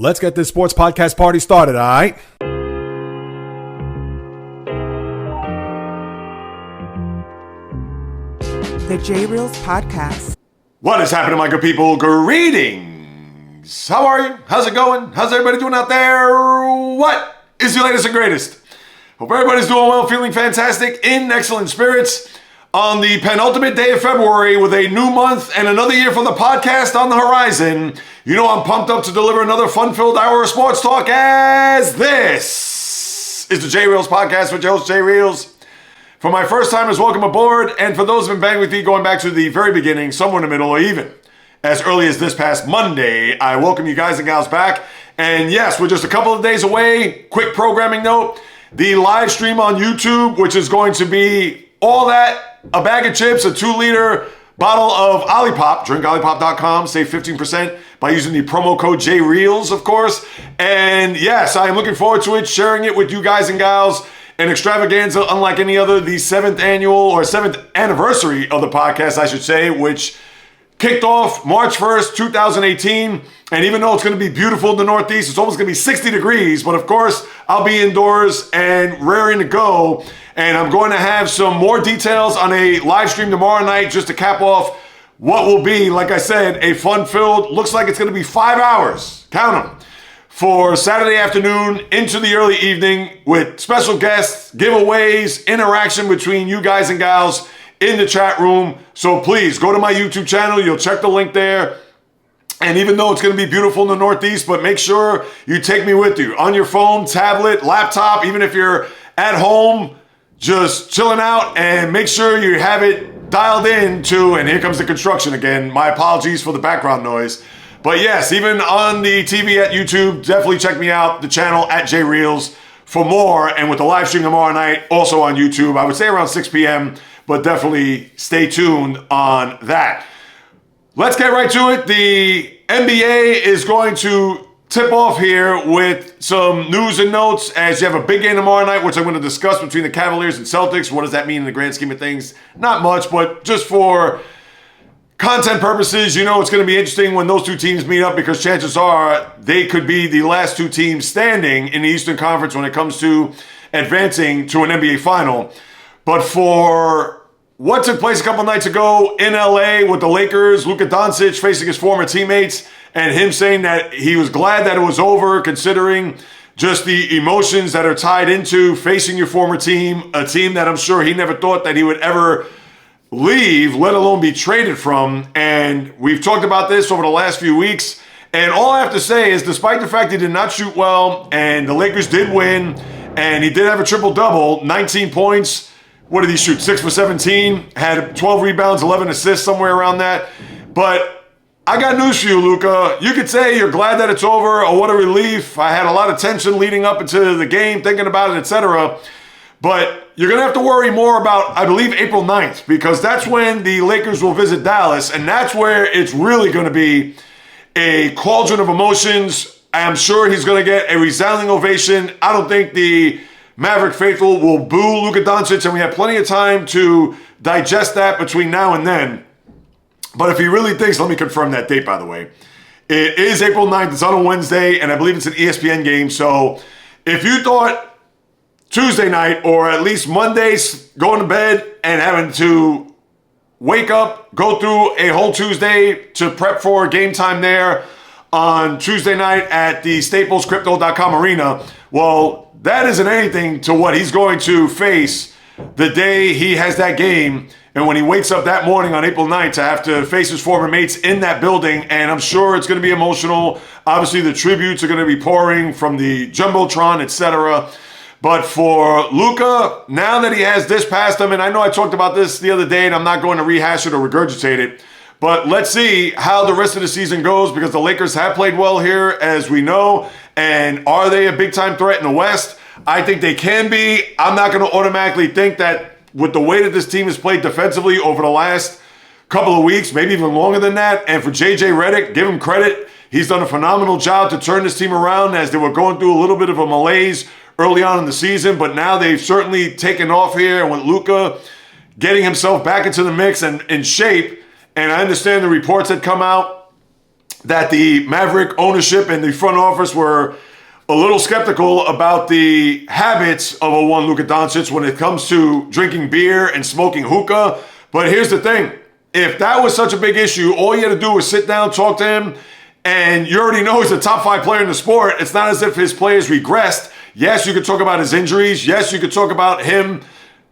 Let's get this sports podcast party started, all right? The JAYREELZ podcast. What is happening, my good people? Greetings. How are you? How's it going? How's everybody doing out there? What is your latest and greatest? Hope everybody's doing well, feeling fantastic, in excellent spirits on the penultimate day of February with a new month and another year for the podcast on the horizon. You know I'm pumped up to deliver another fun-filled hour of sports talk, as this is the JAYREELZ podcast with your host, JAYREELZ. For my first timers, welcome aboard. And for those who've been banging with me going back to the very beginning, somewhere in the middle, or even as early as this past Monday, I welcome you guys and gals back. And yes, we're just a couple of days away. Quick programming note, the live stream on YouTube, which is going to be all that, a bag of chips, a 2-liter bottle of Olipop, drinkolipop.com, save 15% by using the promo code JAYREELZ, of course. And yes, I am looking forward to it, sharing it with you guys and gals. An extravaganza unlike any other, the 7th anniversary of the podcast, I should say, which kicked off March 1st, 2018. And even though it's going to be beautiful in the Northeast, it's almost going to be 60 degrees. But of course, I'll be indoors and raring to go. And I'm going to have some more details on a live stream tomorrow night just to cap off what will be, like I said, a fun-filled, looks like it's going to be 5 hours, count them, for Saturday afternoon into the early evening with special guests, giveaways, interaction between you guys and gals in the chat room. So please go to my YouTube channel. You'll check the link there. And even though it's going to be beautiful in the Northeast, but make sure you take me with you on your phone, tablet, laptop, even if you're at home, just chilling out, and make sure you have it dialed in to, and here comes the construction again. My apologies for the background noise. But yes, even on the TV at YouTube, definitely check me out, the channel at JAYREELZ for more. And with the live stream tomorrow night, also on YouTube, I would say around 6 p.m., but definitely stay tuned on that. Let's get right to it. The NBA is going to tip off here with some news and notes as you have a big game tomorrow night, which I'm going to discuss between the Cavaliers and Celtics. What does that mean in the grand scheme of things? Not much, but just for content purposes, you know it's going to be interesting when those two teams meet up, because chances are they could be the last two teams standing in the Eastern Conference when it comes to advancing to an NBA final. But for what took place a couple nights ago in LA with the Lakers, Luka Doncic facing his former teammates and him saying that he was glad that it was over, considering just the emotions that are tied into facing your former team, a team that I'm sure he never thought that he would ever leave, let alone be traded from. And we've talked about this over the last few weeks. And all I have to say is, despite the fact he did not shoot well, and the Lakers did win, and he did have a triple-double, 19 points. What did he shoot? 6 for 17, had 12 rebounds, 11 assists, somewhere around that. But I got news for you, Luka. You could say you're glad that it's over, or what a relief. I had a lot of tension leading up into the game, thinking about it, etc. But you're going to have to worry more about, I believe, April 9th, because that's when the Lakers will visit Dallas, and that's where it's really going to be a cauldron of emotions. I'm sure he's going to get a resounding ovation. I don't think the Maverick faithful will boo Luka Doncic, and we have plenty of time to digest that between now and then. But if he really thinks, let me confirm that date, by the way. It is April 9th. It's on a Wednesday, and I believe it's an ESPN game. So if you thought Tuesday night, or at least Mondays, going to bed and having to wake up, go through a whole Tuesday to prep for game time there on Tuesday night at the StaplesCrypto.com arena, well, that isn't anything to what he's going to face the day he has that game. And when he wakes up that morning on April 9th to have to face his former mates in that building, and I'm sure it's going to be emotional. Obviously, the tributes are going to be pouring from the Jumbotron, etc. But for Luka, now that he has this past him, and I know I talked about this the other day, and I'm not going to rehash it or regurgitate it, but let's see how the rest of the season goes, because the Lakers have played well here, as we know. And are they a big-time threat in the West? I think they can be. I'm not going to automatically think that with the way that this team has played defensively over the last couple of weeks, maybe even longer than that. And for JJ Redick, give him credit. He's done a phenomenal job to turn this team around, as they were going through a little bit of a malaise early on in the season. But now they've certainly taken off here, and with Luka getting himself back into the mix and in shape. And I understand the reports that come out that the Maverick ownership and the front office were a little skeptical about the habits of a one Luka Doncic when it comes to drinking beer and smoking hookah. But here's the thing. If that was such a big issue, all you had to do was sit down, talk to him, and you already know he's a top 5 player in the sport. It's not as if his play has regressed. Yes, you could talk about his injuries. Yes, you could talk about him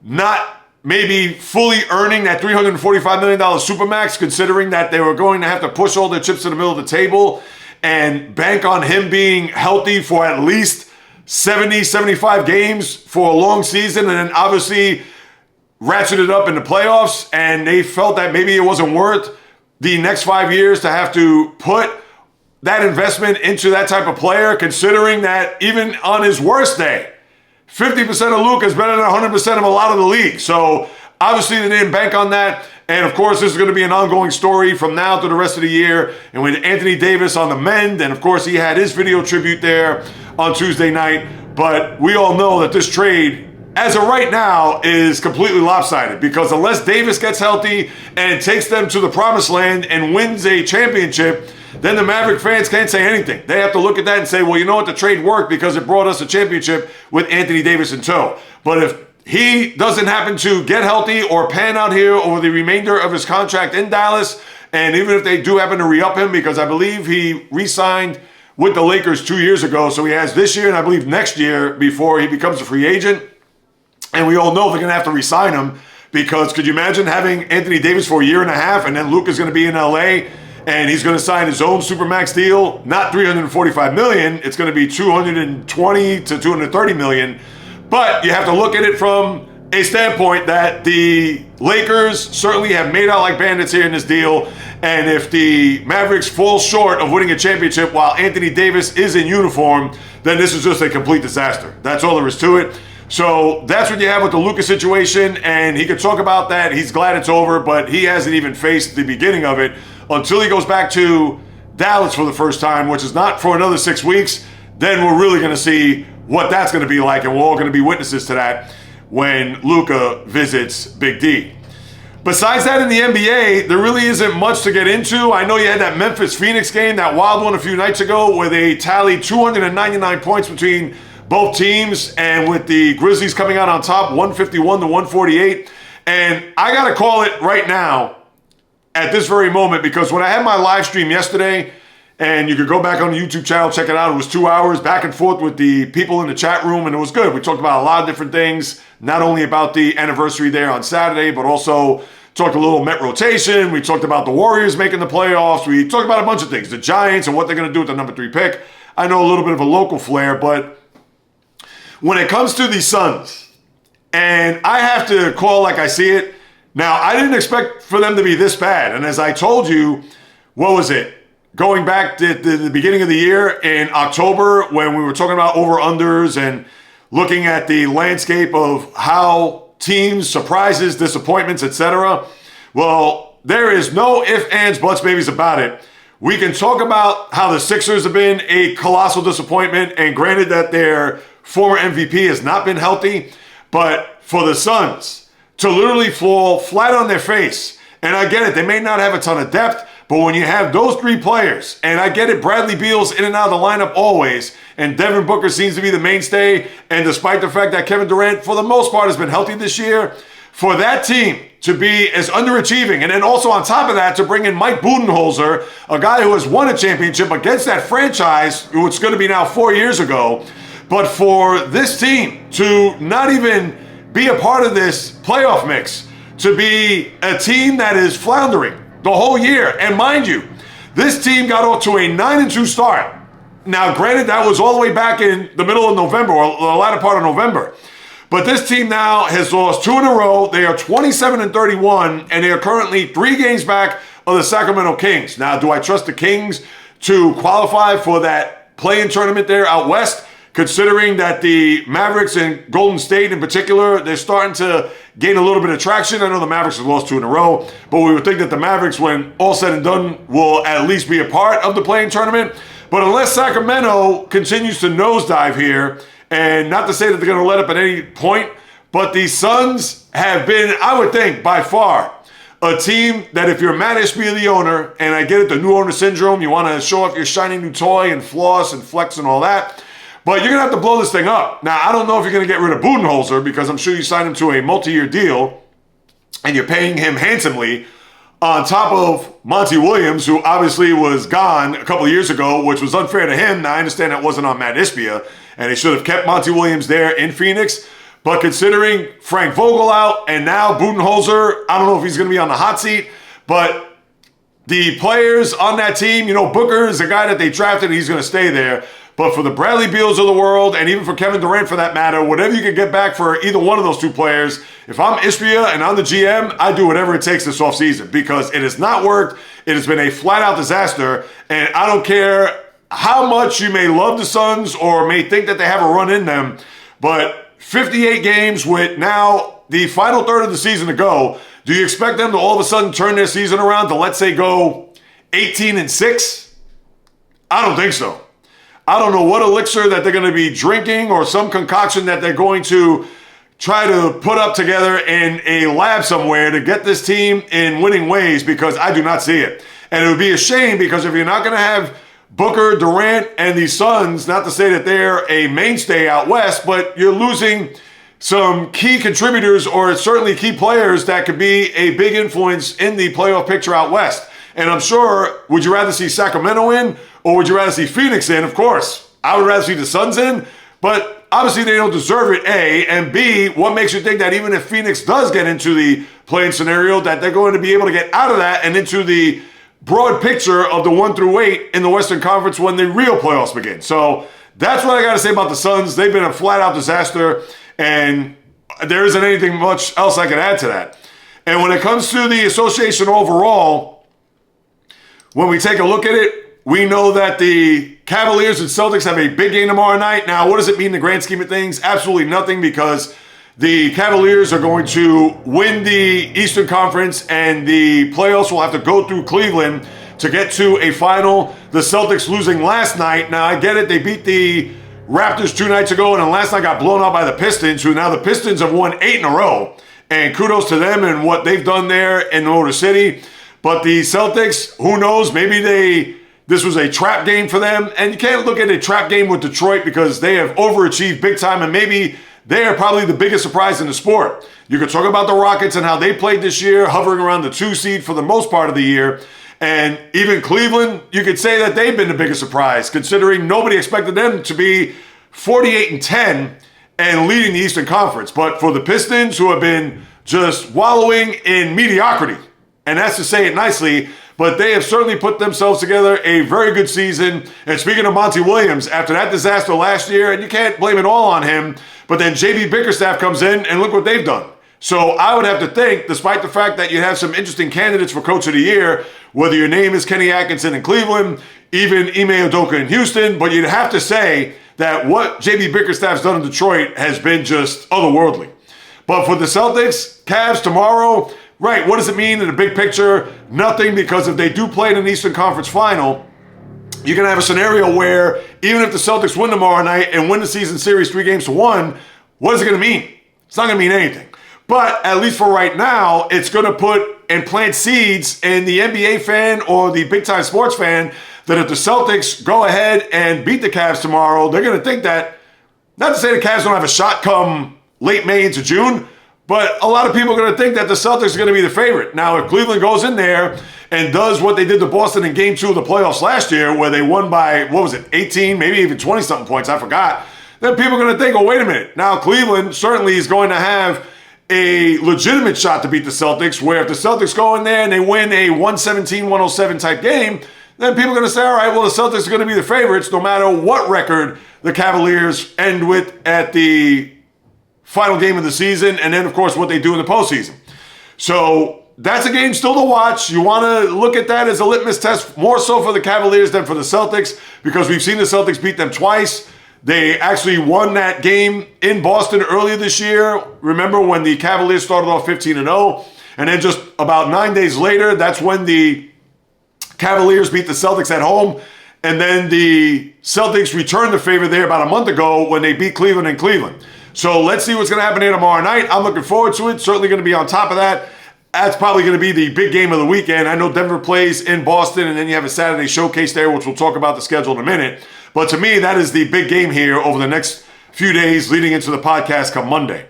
not maybe fully earning that $345 million Supermax, considering that they were going to have to push all their chips to the middle of the table and bank on him being healthy for at least 70, 75 games for a long season, and then obviously ratchet it up in the playoffs. And they felt that maybe it wasn't worth the next 5 years to have to put that investment into that type of player, considering that even on his worst day, 50% of Luka is better than 100% of a lot of the league. So obviously they didn't bank on that. And of course, this is going to be an ongoing story from now to the rest of the year. And with Anthony Davis on the mend, and of course he had his video tribute there on Tuesday night. But we all know that this trade, as of right now, is completely lopsided, because unless Davis gets healthy and takes them to the promised land and wins a championship, then the Maverick fans can't say anything. They have to look at that and say, well, you know what, the trade worked because it brought us a championship with Anthony Davis in tow. But if he doesn't happen to get healthy or pan out here over the remainder of his contract in Dallas, and even if they do happen to re-up him, because I believe he re-signed with the Lakers 2 years ago, so he has this year and I believe next year before he becomes a free agent. And we all know they're going to have to re-sign him, because could you imagine having Anthony Davis for a year and a half, and then Luka's going to be in LA and he's going to sign his own Supermax deal, not $345 million, it's going to be $220 to $230 million. But you have to look at it from a standpoint that the Lakers certainly have made out like bandits here in this deal. And if the Mavericks fall short of winning a championship while Anthony Davis is in uniform, then this is just a complete disaster. That's all there is to it. So that's what you have with the Luka situation, and he could talk about that. He's glad it's over, but he hasn't even faced the beginning of it until he goes back to Dallas for the first time, which is not for another 6 weeks. Then we're really going to see what that's going to be like, and we're all going to be witnesses to that when Luka visits Big D. Besides that, in the NBA, there really isn't much to get into. I know you had that Memphis-Phoenix game, that wild one a few nights ago, where they tallied 299 points between both teams, and with the Grizzlies coming out on top, 151 to 148. And I got to call it right now, at this very moment, because when I had my live stream yesterday, and you could go back on the YouTube channel, check it out. It was 2 hours back and forth with the people in the chat room, and it was good. We talked about a lot of different things, not only about the anniversary there on Saturday, but also talked a little Met rotation. We talked about the Warriors making the playoffs. We talked about a bunch of things, the Giants and what they're going to do with the number 3 pick. I know a little bit of a local flair, but when it comes to the Suns, and I have to call like I see it, now I didn't expect for them to be this bad. And as I told you, what was it? Going back to the beginning of the year in October, when we were talking about over-unders and looking at the landscape of how teams, surprises, disappointments, etc. Well, there is no ifs, ands, buts, babies about it. We can talk about how the Sixers have been a colossal disappointment, and granted that their former MVP has not been healthy, but for the Suns to literally fall flat on their face, and I get it, they may not have a ton of depth, but when you have those 3 players, and I get it, Bradley Beal's in and out of the lineup always, and Devin Booker seems to be the mainstay, and despite the fact that Kevin Durant, for the most part, has been healthy this year, for that team to be as underachieving, and then also on top of that, to bring in Mike Budenholzer, a guy who has won a championship against that franchise, which is going to be now 4 years ago, but for this team to not even be a part of this playoff mix, to be a team that is floundering the whole year. And mind you, this team got off to a 9-2 start. Now, granted, that was all the way back in the middle of November, or the latter part of November. But this team now has lost 2 in a row. They are 27-31, and they are currently 3 games back of the Sacramento Kings. Now, do I trust the Kings to qualify for that play-in tournament there out west? Considering that the Mavericks and Golden State in particular, they're starting to gain a little bit of traction. I know the Mavericks have lost 2 in a row, but we would think that the Mavericks, when all said and done, will at least be a part of the play-in tournament. But unless Sacramento continues to nosedive here, and not to say that they're going to let up at any point, but the Suns have been, I would think, by far, a team that if you're Matt Ishbia, the owner, and I get it, the new owner syndrome, you want to show off your shiny new toy and floss and flex and all that, but you're going to have to blow this thing up. Now, I don't know if you're going to get rid of Budenholzer because I'm sure you signed him to a multi-year deal and you're paying him handsomely on top of Monty Williams, who obviously was gone a couple of years ago, which was unfair to him. Now, I understand that wasn't on Matt Ishbia, and they should have kept Monty Williams there in Phoenix. But considering Frank Vogel out and now Budenholzer, I don't know if he's going to be on the hot seat, but the players on that team, Booker is a guy that they drafted and he's going to stay there. But for the Bradley Beals of the world, and even for Kevin Durant for that matter, whatever you can get back for either one of those two players, if I'm Ishbia and I'm the GM, I do whatever it takes this offseason because it has not worked. It has been a flat-out disaster, and I don't care how much you may love the Suns or may think that they have a run in them, but 58 games with now the final third of the season to go, do you expect them to all of a sudden turn their season around to, let's say, go 18-6? I don't think so. I don't know what elixir that they're going to be drinking or some concoction that they're going to try to put up together in a lab somewhere to get this team in winning ways because I do not see it. And it would be a shame because if you're not going to have Booker, Durant, and the Suns, not to say that they're a mainstay out west, but you're losing some key contributors or certainly key players that could be a big influence in the playoff picture out west. And I'm sure, would you rather see Sacramento in or would you rather see Phoenix in? Of course, I would rather see the Suns in, but obviously they don't deserve it, A. And B, what makes you think that even if Phoenix does get into the play-in scenario, that they're going to be able to get out of that and into the broad picture of the 1-8 in the Western Conference when the real playoffs begin? So that's what I got to say about the Suns. They've been a flat-out disaster, and there isn't anything much else I can add to that. And when it comes to the association overall, when we take a look at it, we know that the Cavaliers and Celtics have a big game tomorrow night. Now, what does it mean in the grand scheme of things? Absolutely nothing because the Cavaliers are going to win the Eastern Conference and the playoffs will have to go through Cleveland to get to a final. The Celtics losing last night. Now, I get it. They beat the Raptors 2 nights ago and then last night got blown out by the Pistons, who now the Pistons have won 8 in a row. And kudos to them and what they've done there in Motor City. But the Celtics, who knows, maybe this was a trap game for them. And you can't look at a trap game with Detroit because they have overachieved big time and maybe they are probably the biggest surprise in the sport. You could talk about the Rockets and how they played this year, hovering around the 2 seed for the most part of the year. And even Cleveland, you could say that they've been the biggest surprise considering nobody expected them to be 48-10 and leading the Eastern Conference. But for the Pistons, who have been just wallowing in mediocrity, and that's to say it nicely, but they have certainly put themselves together a very good season. And speaking of Monty Williams, after that disaster last year, and you can't blame it all on him, but then JB Bickerstaff comes in and look what they've done. So I would have to think, despite the fact that you have some interesting candidates for Coach of the Year, whether your name is Kenny Atkinson in Cleveland, even Ime Udoka in Houston, but you'd have to say that what JB Bickerstaff's done in Detroit has been just otherworldly. But for the Celtics, Cavs tomorrow, right, what does it mean in the big picture? Nothing, because if they do play in an Eastern Conference Final, you're going to have a scenario where even if the Celtics win tomorrow night and win the season series 3-1, what is it going to mean? It's not going to mean anything. But at least for right now, it's going to put and plant seeds in the NBA fan or the big-time sports fan that if the Celtics go ahead and beat the Cavs tomorrow, they're going to think that, not to say the Cavs don't have a shot come late May into June, but a lot of people are going to think that the Celtics are going to be the favorite. Now, if Cleveland goes in there and does what they did to Boston in Game 2 of the playoffs last year, where they won by, 18, maybe even 20-something points, I forgot, then people are going to think, oh, wait a minute. Now, Cleveland certainly is going to have a legitimate shot to beat the Celtics, where if the Celtics go in there and they win a 117-107 type game, then people are going to say, all right, well, the Celtics are going to be the favorites no matter what record the Cavaliers end with at the final game of the season, and then, of course, what they do in the postseason. So that's a game still to watch. You want to look at that as a litmus test, more so for the Cavaliers than for the Celtics, because we've seen the Celtics beat them twice. They actually won that game in Boston earlier this year. Remember when the Cavaliers started off 15-0, and then just about 9 days later, that's when the Cavaliers beat the Celtics at home, and then the Celtics returned the favor there about a month ago when they beat Cleveland in Cleveland. So let's see what's going to happen here tomorrow night. I'm looking forward to it. Certainly going to be on top of that. that's probably going to be the big game of the weekend. I know Denver plays in Boston, and then you have a Saturday showcase there, which we'll talk about the schedule in a minute. But to me, that is the big game here over the next few days leading into the podcast come Monday.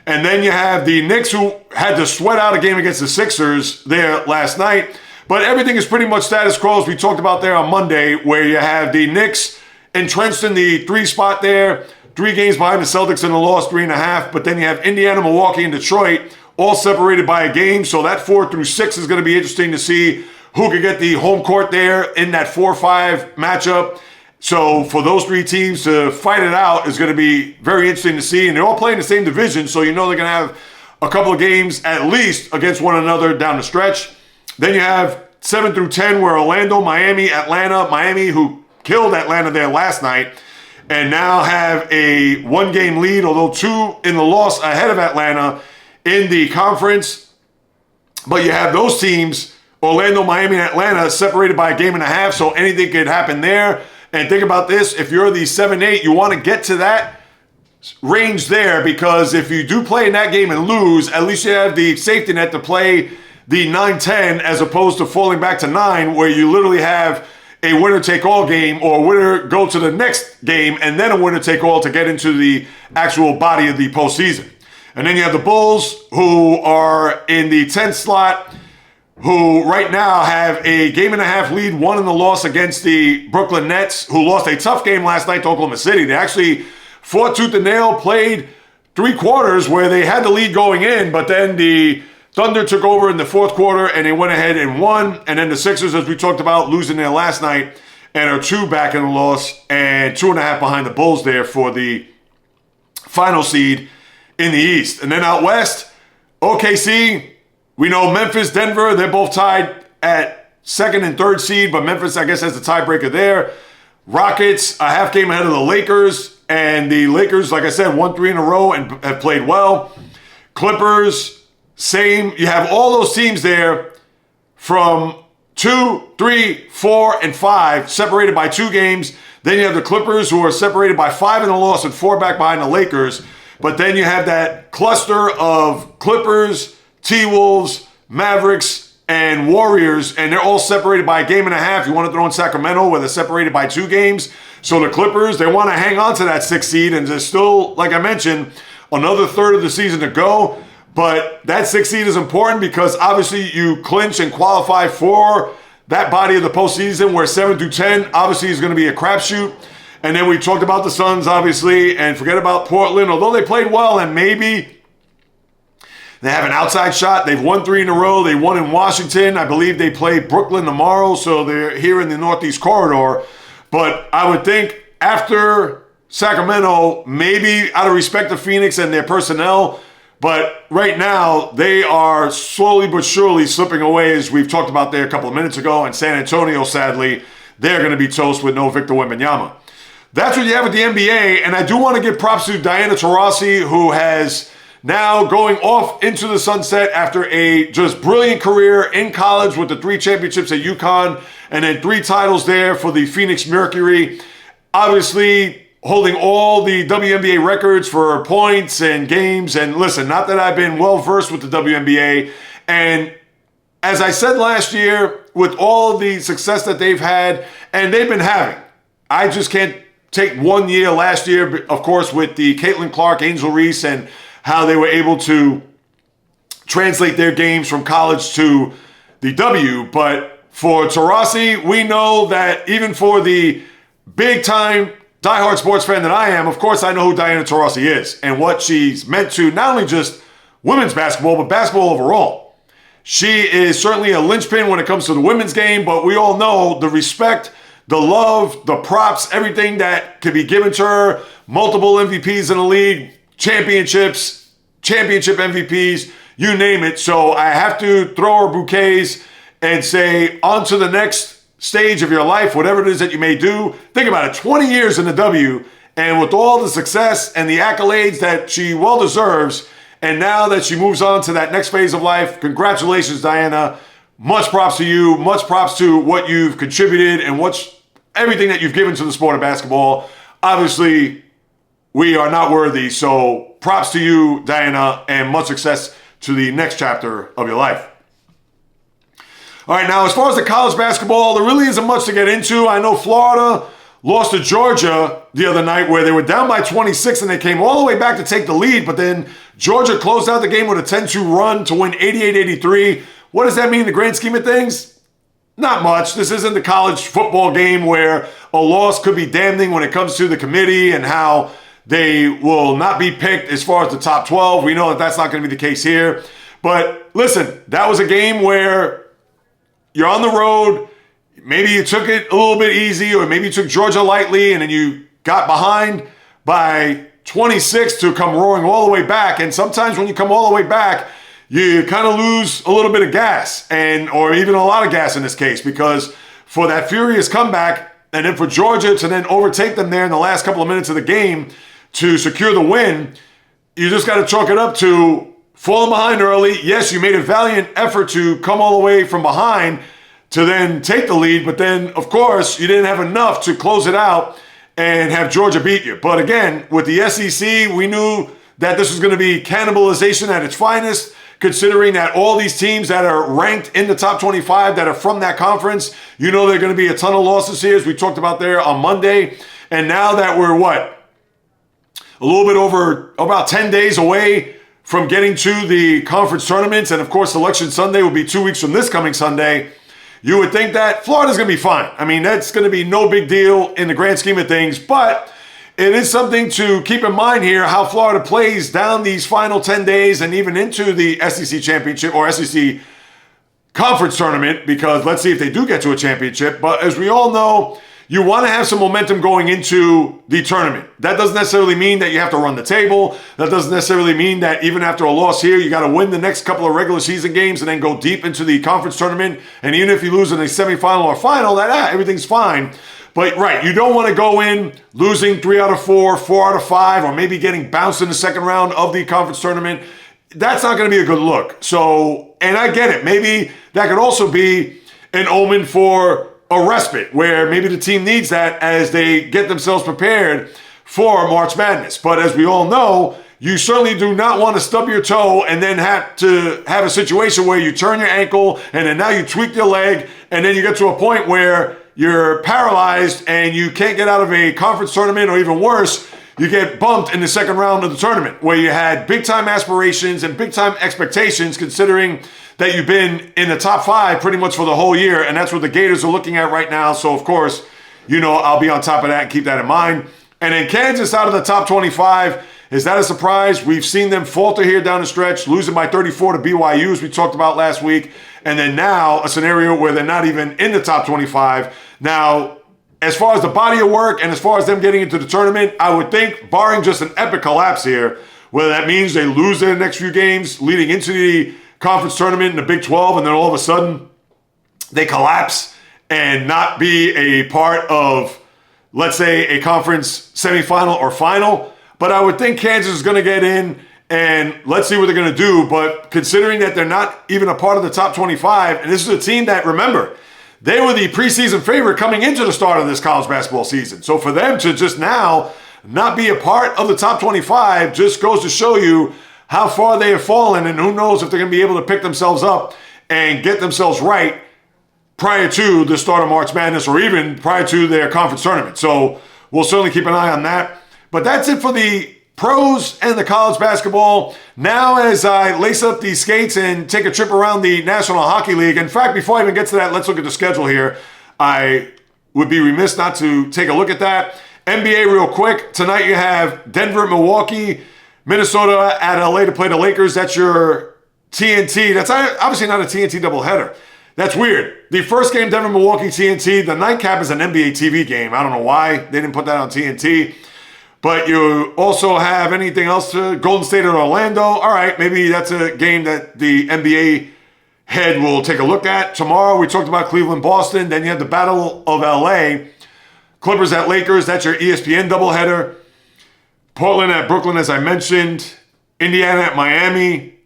And then you have the Knicks, who had to sweat out a game against the Sixers there last night. But everything is pretty much status quo, as we talked about there on Monday, where you have the Knicks entrenched in the 3 spot there, 3 games behind the Celtics in the loss, 3.5. But then you have Indiana, Milwaukee, and Detroit all separated by a game. So that 4 through 6 is going to be interesting to see who could get the home court there in that 4-5 matchup. So for those 3 teams to fight it out is going to be very interesting to see. And they're all playing the same division, so you know they're going to have a couple of games at least against one another down the stretch. Then you have 7 through 10 where Orlando, Miami, Atlanta, Miami, who killed Atlanta there last night, and now have a 1-game lead, although 2 in the loss ahead of Atlanta in the conference. But you have those teams, Orlando, Miami, and Atlanta, separated by a 1.5 games, so anything could happen there. And think about this, if you're the 7-8, you want to get to that range there, because if you do play in that game and lose, at least you have the safety net to play the 9-10 as opposed to falling back to 9, where you literally have a winner-take-all game, or winner go to the next game and then a winner-take-all to get into the actual body of the postseason. And then you have the Bulls, who are in the 10th slot, who right now have a 1.5 games lead, 1 in the loss against the Brooklyn Nets, who lost a tough game last night to Oklahoma City. They actually fought tooth and nail, played 3 quarters where they had the lead going in, but then the Thunder took over in the 4th quarter and they went ahead and won. And then the Sixers, as we talked about, losing there last night, and are 2 back in the loss and 2.5 behind the Bulls there for the final seed in the East. And then out West, OKC, we know Memphis, Denver, they're both tied at 2nd and 3rd seed, but Memphis, I guess, has the tiebreaker there. Rockets, a half game ahead of the Lakers, and the Lakers, like I said, won 3 in a row and have played well. Clippers, same. You have all those teams there from 2, 3, 4, and 5, separated by 2 games. Then you have the Clippers, who are separated by 5 in the loss and 4 back behind the Lakers. But then you have that cluster of Clippers, T-Wolves, Mavericks, and Warriors, and they're all separated by a 1.5 games. You want to throw in Sacramento, where they're separated by 2 games. So the Clippers, they want to hang on to that 6th seed, and there's still, like I mentioned, another third of the season to go. But that 6th seed is important because obviously you clinch and qualify for that body of the postseason, where 7 through 10 obviously is going to be a crapshoot. And then we talked about the Suns, obviously, and forget about Portland. Although they played well and maybe they have an outside shot. They've won 3 in a row. They won in Washington. I believe they play Brooklyn tomorrow, so they're here in the Northeast Corridor. But I would think after Sacramento, maybe out of respect to Phoenix and their personnel, but right now, they are slowly but surely slipping away, as we've talked about there a couple of minutes ago. And San Antonio, sadly, they're going to be toast with no Victor Wembanyama. That's what you have with the NBA. And I do want to give props to Diana Taurasi, who has now going off into the sunset after a just brilliant career in college with the 3 championships at UConn and then 3 titles there for the Phoenix Mercury. Obviously, holding all the WNBA records for points and games. And listen, not that I've been well-versed with the WNBA. And as I said last year, with all of the success that they've had, and they've been having, I just can't take 1 year last year, of course, with the Caitlin Clark, Angel Reese, and how they were able to translate their games from college to the W. But for Taurasi, we know that even for the big-time diehard sports fan that I am, of course I know who Diana Taurasi is and what she's meant to not only just women's basketball, but basketball overall. She is certainly a linchpin when it comes to the women's game, but we all know the respect, the love, the props, everything that can be given to her. Multiple MVPs in the league, championships, championship MVPs, you name it. So I have to throw her bouquets and say, on to the next stage of your life, whatever it is that you may do. Think about it, 20 years in the W, and with all the success and the accolades that she well deserves, and now that she moves on to that next phase of life, congratulations, Diana. Much props to you, much props to what you've contributed and everything that you've given to the sport of basketball. Obviously, we are not worthy, so props to you, Diana, and much success to the next chapter of your life. All right, now as far as the college basketball, there really isn't much to get into. I know Florida lost to Georgia the other night where they were down by 26 and they came all the way back to take the lead, but then Georgia closed out the game with a 10-2 run to win 88-83. What does that mean in the grand scheme of things? Not much. This isn't the college football game where a loss could be damning when it comes to the committee and how they will not be picked as far as the top 12. We know that that's not going to be the case here. But listen, that was a game where you're on the road. Maybe you took it a little bit easy, or maybe you took Georgia lightly, and then you got behind by 26 to come roaring all the way back. And sometimes when you come all the way back, you kind of lose a little bit of gas, or even a lot of gas in this case, because for that furious comeback, and then for Georgia to then overtake them there in the last couple of minutes of the game to secure the win, you just got to chalk it up to falling behind early. Yes, you made a valiant effort to come all the way from behind to then take the lead, but then, of course, you didn't have enough to close it out and have Georgia beat you. But again, with the SEC, we knew that this was going to be cannibalization at its finest, considering that all these teams that are ranked in the top 25 that are from that conference, you know they're going to be a ton of losses here, as we talked about there on Monday. And now that we're, a little bit over about 10 days away from getting to the conference tournaments, and of course, Selection Sunday will be 2 weeks from this coming Sunday, you would think that Florida's going to be fine. I mean, that's going to be no big deal in the grand scheme of things, but it is something to keep in mind here how Florida plays down these final 10 days and even into the SEC championship or SEC conference tournament, because let's see if they do get to a championship. But as we all know, you want to have some momentum going into the tournament. That doesn't necessarily mean that you have to run the table. That doesn't necessarily mean that even after a loss here, you got to win the next couple of regular season games and then go deep into the conference tournament. And even if you lose in a semifinal or final, everything's fine. But right, you don't want to go in losing 3 out of 4, 4 out of 5, or maybe getting bounced in the second round of the conference tournament. That's not going to be a good look. So, and I get it. Maybe that could also be an omen for a respite, where maybe the team needs that as they get themselves prepared for March Madness. But as we all know, you certainly do not want to stub your toe and then have to have a situation where you turn your ankle and then now you tweak your leg and then you get to a point where you're paralyzed and you can't get out of a conference tournament, or even worse, you get bumped in the second round of the tournament where you had big-time aspirations and big-time expectations, considering that you've been in the top 5 pretty much for the whole year, and that's what the Gators are looking at right now. So, of course, I'll be on top of that and keep that in mind. And then Kansas out of the top 25, is that a surprise? We've seen them falter here down the stretch, losing by 34 to BYU, as we talked about last week, and then now a scenario where they're not even in the top 25. Now, as far as the body of work and as far as them getting into the tournament, I would think, barring just an epic collapse here, whether that means they lose their next few games leading into the conference tournament in the Big 12, and then all of a sudden they collapse and not be a part of, let's say, a conference semifinal or final. But I would think Kansas is going to get in, and let's see what they're going to do. But considering that they're not even a part of the top 25, and this is a team that, remember, they were the preseason favorite coming into the start of this college basketball season. So for them to just now not be a part of the top 25 just goes to show you how far they have fallen, and who knows if they're going to be able to pick themselves up and get themselves right prior to the start of March Madness, or even prior to their conference tournament. So we'll certainly keep an eye on that. But that's it for the pros and the college basketball. Now, as I lace up these skates and take a trip around the National Hockey League. In fact, before I even get to that, let's look at the schedule here. I would be remiss not to take a look at that. NBA real quick. Tonight you have Denver, Milwaukee, Minnesota at LA to play the Lakers. That's your TNT. That's obviously not a TNT doubleheader. That's weird. The first game, Denver, Milwaukee, TNT. The nightcap is an NBA TV game. I don't know why they didn't put that on TNT. But you also have anything else to Golden State or Orlando. All right, maybe that's a game that the NBA head will take a look at. Tomorrow, we talked about Cleveland, Boston. Then you have the Battle of LA. Clippers at Lakers. That's your ESPN doubleheader. Portland at Brooklyn, as I mentioned. Indiana at Miami.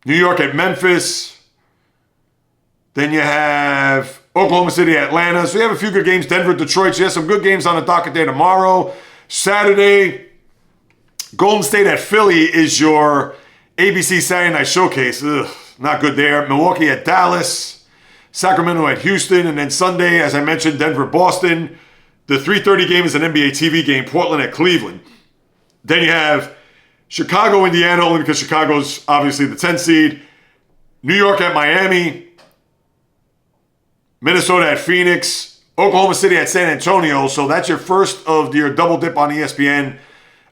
New York at Memphis. Then you have Oklahoma City, Atlanta. So you have a few good games. Denver, Detroit. So you have some good games on the docket there tomorrow. Saturday, Golden State at Philly is your ABC Saturday Night Showcase, not good there. Milwaukee at Dallas, Sacramento at Houston, and then Sunday, as I mentioned, Denver, Boston. The 3:30 game is an NBA TV game, Portland at Cleveland. Then you have Chicago, Indiana, only because Chicago's obviously the 10th seed. New York at Miami. Minnesota at Phoenix. Oklahoma City at San Antonio. So that's your first of your double dip on ESPN.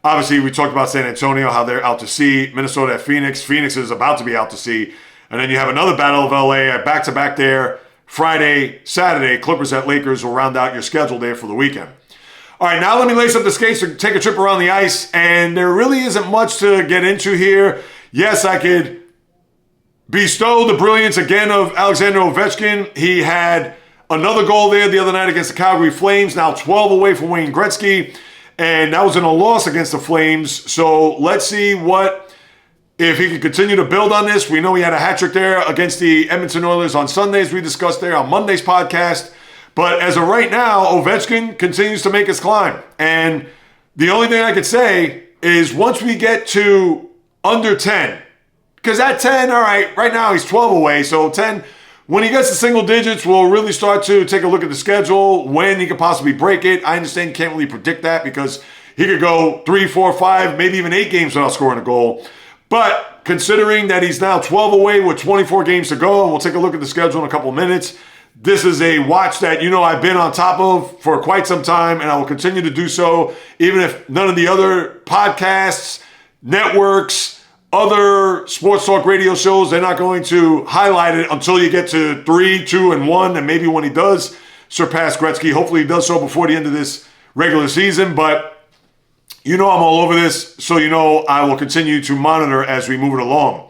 Obviously, we talked about San Antonio, how they're out to sea. Minnesota at Phoenix. Phoenix is about to be out to sea. And then you have another Battle of LA back-to-back there. Friday, Saturday, Clippers at Lakers will round out your schedule there for the weekend. All right, now let me lace up the skates and take a trip around the ice. And there really isn't much to get into here. Yes, I could bestow the brilliance again of Alexander Ovechkin. He had another goal there the other night against the Calgary Flames, now 12 away from Wayne Gretzky. And that was in a loss against the Flames. So let's see if he can continue to build on this. We know he had a hat trick there against the Edmonton Oilers on Sundays. We discussed there on Monday's podcast. But as of right now, Ovechkin continues to make his climb. And the only thing I could say is once we get to under 10, because at 10, all right now he's 12 away. So 10, when he gets to single digits, we'll really start to take a look at the schedule, when he could possibly break it. I understand you can't really predict that because he could go 3, 4, 5, maybe even 8 games without scoring a goal. But considering that he's now 12 away with 24 games to go, and we'll take a look at the schedule in a couple of minutes, this is a watch that I've been on top of for quite some time, and I will continue to do so, even if none of the other podcasts, networks, other sports talk radio shows, they're not going to highlight it until you get to 3, 2, and 1, and maybe when he does surpass Gretzky, hopefully he does so before the end of this regular season. But I'm all over this, so I will continue to monitor as we move it along.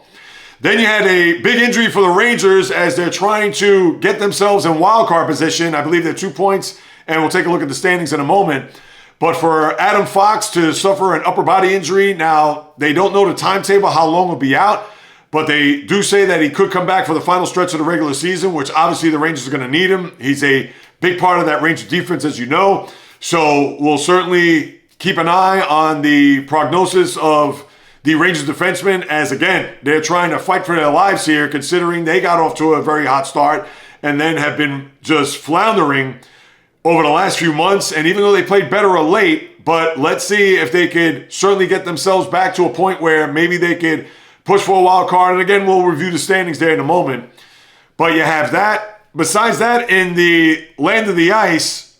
Then you had a big injury for the Rangers as they're trying to get themselves in wild card position. I believe they're 2 points, and we'll take a look at the standings in a moment. But for Adam Fox to suffer an upper body injury, now they don't know the timetable, how long he'll be out, but they do say that he could come back for the final stretch of the regular season, which obviously the Rangers are going to need him. He's a big part of that Ranger defense, as you know. So we'll certainly keep an eye on the prognosis of the Rangers defensemen as, again, they're trying to fight for their lives here, considering they got off to a very hot start and then have been just floundering over the last few months. And even though they played better or late, but let's see if they could certainly get themselves back to a point where maybe they could push for a wild card. And again, we'll review the standings there in a moment. But you have that. Besides that, in the land of the ice,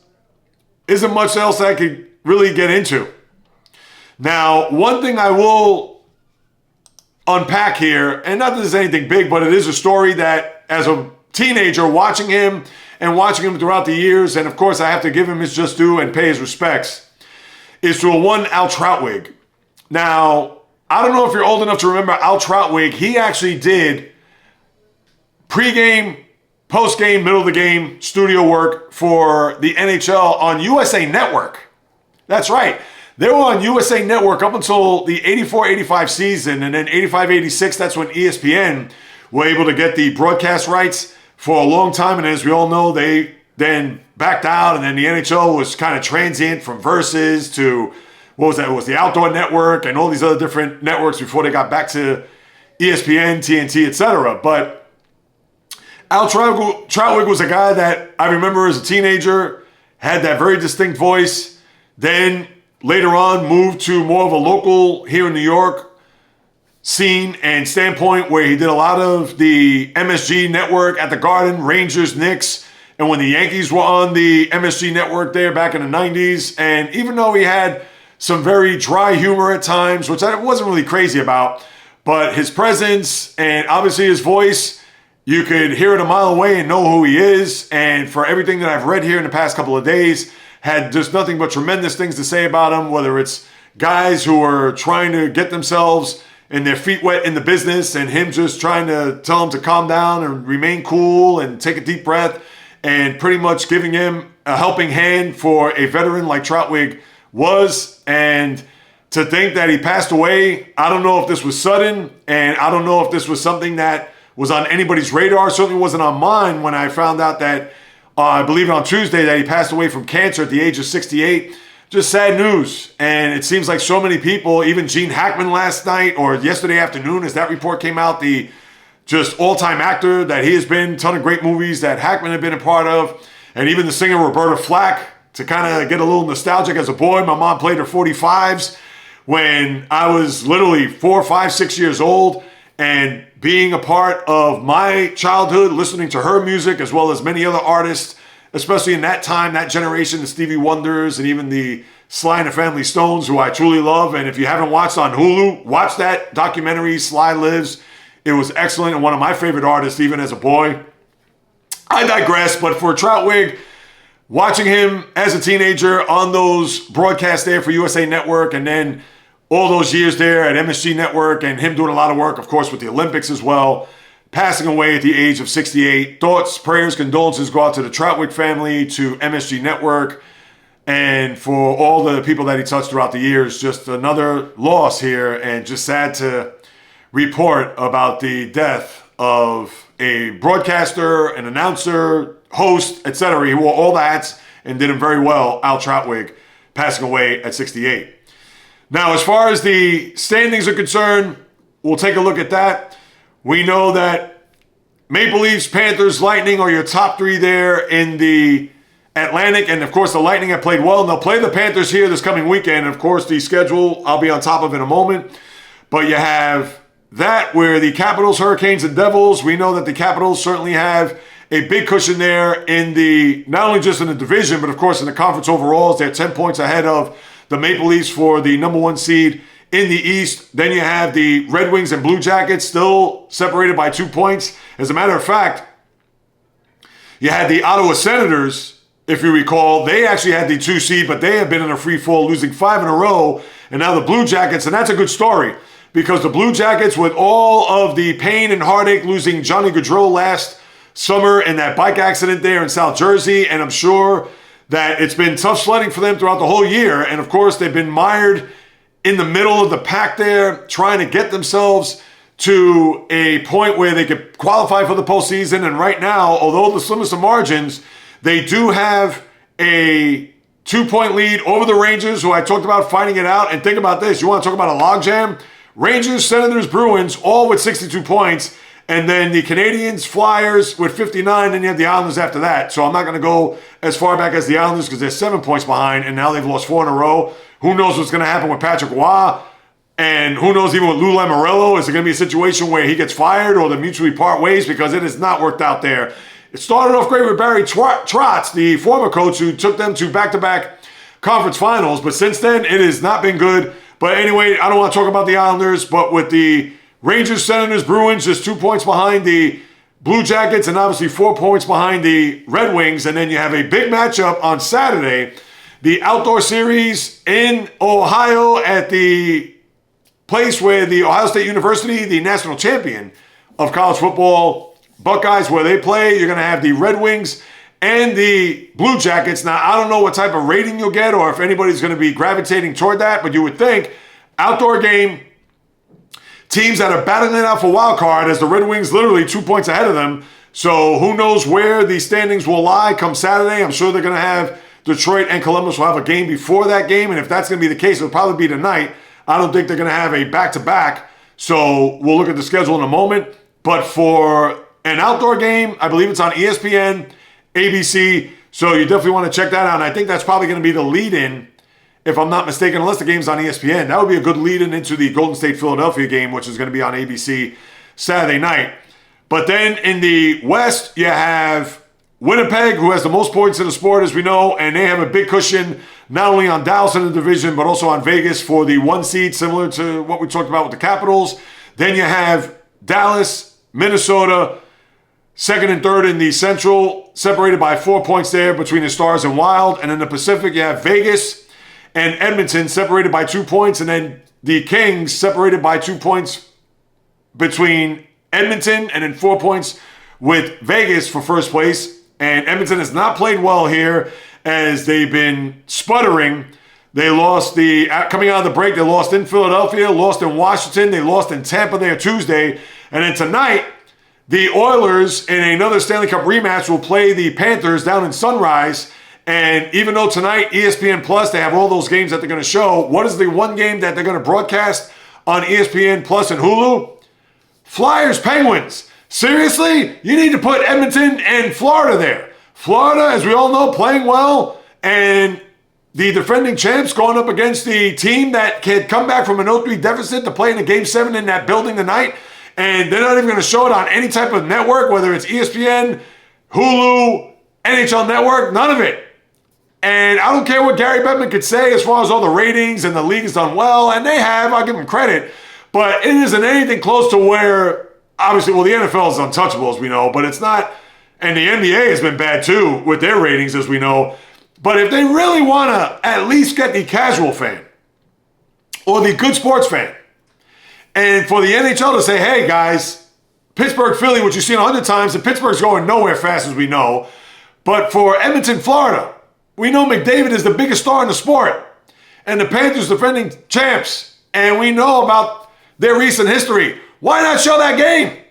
isn't much else I could really get into. Now, one thing I will unpack here, and not that there's anything big, but it is a story that as a teenager watching him throughout the years, and of course I have to give him his just due and pay his respects, is to a one Al Trautwig. Now, I don't know if you're old enough to remember Al Trautwig. He actually did pregame, postgame, middle of the game studio work for the NHL on USA Network. That's right. They were on USA Network up until the 84-85 season, and then 85-86, that's when ESPN were able to get the broadcast rights for a long time. And as we all know, they then backed out, and then the NHL was kind of transient from Versus to, what was that? It was the Outdoor Network and all these other different networks before they got back to ESPN, TNT, etc. But Al Trautwig was a guy that I remember as a teenager, had that very distinct voice, then later on moved to more of a local here in New York scene and standpoint, where he did a lot of the MSG network at the Garden, Rangers, Knicks, and when the Yankees were on the MSG network there back in the 90s. And even though he had some very dry humor at times, which I wasn't really crazy about, but his presence and obviously his voice, you could hear it a mile away and know who he is. And for everything that I've read here in the past couple of days, had just nothing but tremendous things to say about him, whether it's guys who are trying to get themselves and their feet wet in the business and him just trying to tell them to calm down and remain cool and take a deep breath, and pretty much giving him a helping hand for a veteran like Trautwig was. And to think that he passed away, I don't know if this was sudden, and I don't know if this was something that was on anybody's radar. Certainly wasn't on mine when I found out that I believe on Tuesday that he passed away from cancer at the age of 68. Just just sad news. And it seems like so many people, even Gene Hackman last night or yesterday afternoon as that report came out, the just all-time actor that he has been, a ton of great movies that Hackman had been a part of, and even the singer Roberta Flack, to kind of get a little nostalgic as a boy. My mom played her 45s when I was literally 4, 5, 6 years old, and being a part of my childhood, listening to her music as well as many other artists, especially in that time, that generation, the Stevie Wonders and even the Sly and the Family Stones, who I truly love. And if you haven't watched on Hulu, watch that documentary, Sly Lives. It was excellent and one of my favorite artists, even as a boy. I digress, but for Trautwig, watching him as a teenager on those broadcasts there for USA Network, and then all those years there at MSG Network, and him doing a lot of work, of course, with the Olympics as well, passing away at the age of 68. Thoughts, prayers, condolences go out to the Trautwig family, to MSG Network, and for all the people that he touched throughout the years. Just another loss here, and just sad to report about the death of a broadcaster, an announcer, host, etc. He wore all the hats and did them very well. Al Trautwig passing away at 68. Now, as far as the standings are concerned, we'll take a look at that. We know that Maple Leafs, Panthers, Lightning are your top three there in the Atlantic. And, of course, the Lightning have played well. And they'll play the Panthers here this coming weekend. And, of course, the schedule I'll be on top of in a moment. But you have that where the Capitals, Hurricanes, and Devils, we know that the Capitals certainly have a big cushion there in the, not only just in the division, but, of course, in the conference overalls. They're 10 points ahead of the Maple Leafs for the number one seed in the East. Then you have the Red Wings and Blue Jackets still separated by 2 points. As a matter of fact, you had the Ottawa Senators, if you recall. They actually had the 2 seed, but they have been in a free fall, losing 5 in a row. And now the Blue Jackets, and that's a good story, because the Blue Jackets, with all of the pain and heartache, losing Johnny Gaudreau last summer in that bike accident there in South Jersey, and I'm sure that it's been tough sledding for them throughout the whole year. And of course, they've been mired in the middle of the pack there, trying to get themselves to a point where they could qualify for the postseason. And right now, although the slimmest of margins, they do have a 2-point lead over the Rangers, who I talked about fighting it out. And think about this. You want to talk about a logjam? Rangers, Senators, Bruins, all with 62 points. And then the Canadians, Flyers with 59, and you have the Islanders after that. So I'm not going to go as far back as the Islanders because they're 7 points behind, and now they've lost 4 in a row. Who knows what's going to happen with Patrick Roy? And who knows even with Lou Lamoriello? Is it going to be a situation where he gets fired or they mutually part ways? Because it has not worked out there. It started off great with Barry Trotz, the former coach, who took them to back-to-back conference finals. But since then, it has not been good. But anyway, I don't want to talk about the Islanders, but with the Rangers, Senators, Bruins, just 2 points behind the Blue Jackets, and obviously 4 points behind the Red Wings. And then you have a big matchup on Saturday, the outdoor series in Ohio at the place where the Ohio State University, the national champion of college football, Buckeyes, where they play. You're going to have the Red Wings and the Blue Jackets. Now, I don't know what type of rating you'll get or if anybody's going to be gravitating toward that, but you would think outdoor game, teams that are battling it out for wild card, as the Red Wings literally 2 points ahead of them. So who knows where the standings will lie come Saturday. I'm sure they're going to have Detroit and Columbus will have a game before that game. And if that's going to be the case, it'll probably be tonight. I don't think they're going to have a back-to-back. So we'll look at the schedule in a moment. But for an outdoor game, I believe it's on ESPN, ABC. So you definitely want to check that out. And I think that's probably going to be the lead-in, if I'm not mistaken, unless the game's on ESPN. That would be a good lead-in into the Golden State-Philadelphia game, which is going to be on ABC Saturday night. But then in the West, you have Winnipeg, who has the most points in the sport, as we know, and they have a big cushion not only on Dallas in the division, but also on Vegas for the 1 seed, similar to what we talked about with the Capitals. Then you have Dallas, Minnesota, second and third in the Central, separated by 4 points there between the Stars and Wild. And in the Pacific, you have Vegas and Edmonton separated by 2 points, and then the Kings separated by 2 points between Edmonton, and then 4 points with Vegas for first place. And Edmonton has not played well here as they've been sputtering. They lost coming out of the break, they lost in Philadelphia, lost in Washington, they lost in Tampa there Tuesday. And then tonight, the Oilers in another Stanley Cup rematch will play the Panthers down in Sunrise. And even though tonight, ESPN Plus, they have all those games that they're going to show, what is the one game that they're going to broadcast on ESPN Plus and Hulu? Flyers, Penguins. Seriously? You need to put Edmonton and Florida there. Florida, as we all know, playing well, and the defending champs going up against the team that can come back from an 0-3 deficit to play in a Game 7 in that building tonight, and they're not even going to show it on any type of network, whether it's ESPN, Hulu, NHL Network, none of it. And I don't care what Gary Bettman could say as far as all the ratings and the league has done well, and they have, I'll give them credit, but it isn't anything close to where, obviously, well, the NFL is untouchable, as we know, but it's not, and the NBA has been bad too with their ratings, as we know. But if they really want to at least get the casual fan or the good sports fan, and for the NHL to say, hey, guys, Pittsburgh, Philly, which you've seen 100 times, and Pittsburgh's going nowhere fast, as we know, but for Edmonton, Florida, we know McDavid is the biggest star in the sport, and the Panthers defending champs, and we know about their recent history. Why not show that game?